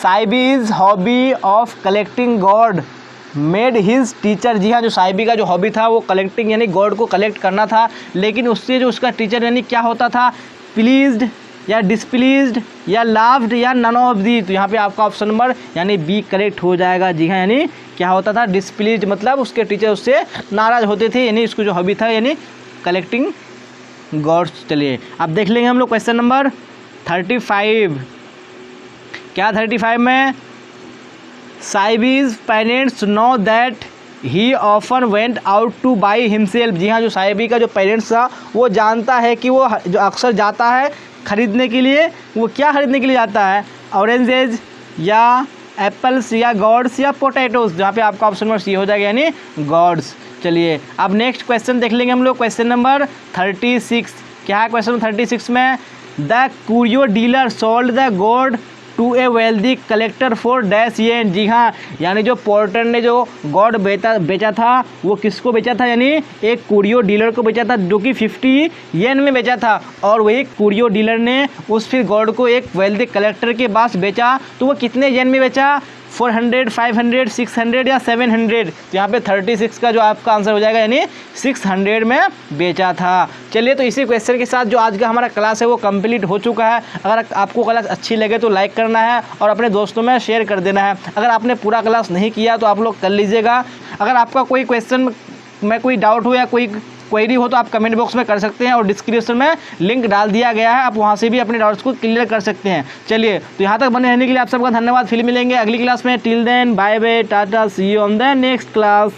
Seibei's hobby of collecting gourd made his teacher. जी हाँ, जो साइबी का जो हॉबी था वो कलेक्टिंग यानी गॉड को कलेक्ट करना था, लेकिन उससे जो उसका टीचर यानी क्या होता था, प्लीज्ड या डिस्प्लीज्ड या लाफ्ड या नन ऑफ दी। तो यहाँ पे आपका ऑप्शन नंबर यानी बी करेक्ट हो जाएगा। जी हाँ, यानी क्या होता था, डिस्प्लीज्ड मतलब उसके टीचर उससे नाराज होते थे, यानी इसको जो हॉबी था यानी कलेक्टिंग गॉड्स। चलिए अब देख लेंगे हम लोग क्वेश्चन नंबर 35। क्या 35 में, Seibei's parents know that he often went out to by himself. जी हाँ, जो साइबी का जो पेरेंट्स था वो जानता है कि वो जो अक्सर जाता है खरीदने के लिए, वो क्या खरीदने के लिए जाता है, ऑरेंजेज या एप्पल्स या गॉड्स या पोटैटोज। जहाँ पे आपका ऑप्शन नंबर सी हो जाएगा यानी गॉड्स। चलिए अब नेक्स्ट क्वेश्चन देख लेंगे हम लोग, क्वेश्चन नंबर 36। क्या है क्वेश्चन 36 में, the curio dealer sold the gourd to a wealthy collector for dash yen. जी हाँ, यानी जो पोर्टर ने जो गॉड बेचा था वो किसको बेचा था, यानी एक कुरियो डीलर को बेचा था जो कि 50 येन में बेचा था। और वही कुरियो डीलर ने उस फिर गॉड को एक वेल्दी कलेक्टर के पास बेचा, तो वो कितने येन में बेचा, 400, 500, 600 या 700। तो यहाँ पे 36 का जो आपका आंसर हो जाएगा यानी 600 में बेचा था। चलिए तो इसी क्वेश्चन के साथ जो आज का हमारा क्लास है वो कंप्लीट हो चुका है। अगर आपको क्लास अच्छी लगे तो लाइक करना है और अपने दोस्तों में शेयर कर देना है। अगर आपने पूरा क्लास नहीं किया तो आप लोग कर लीजिएगा। अगर आपका कोई क्वेश्चन में कोई डाउट हो या कोई क्वेरी हो तो आप कमेंट बॉक्स में कर सकते हैं और डिस्क्रिप्शन में लिंक डाल दिया गया है, आप वहां से भी अपने डाउट्स को क्लियर कर सकते हैं। चलिए तो यहाँ तक बने रहने के लिए आप सबका धन्यवाद। फिर मिलेंगे अगली क्लास में। Till then bye bye, tata, see you on the next class.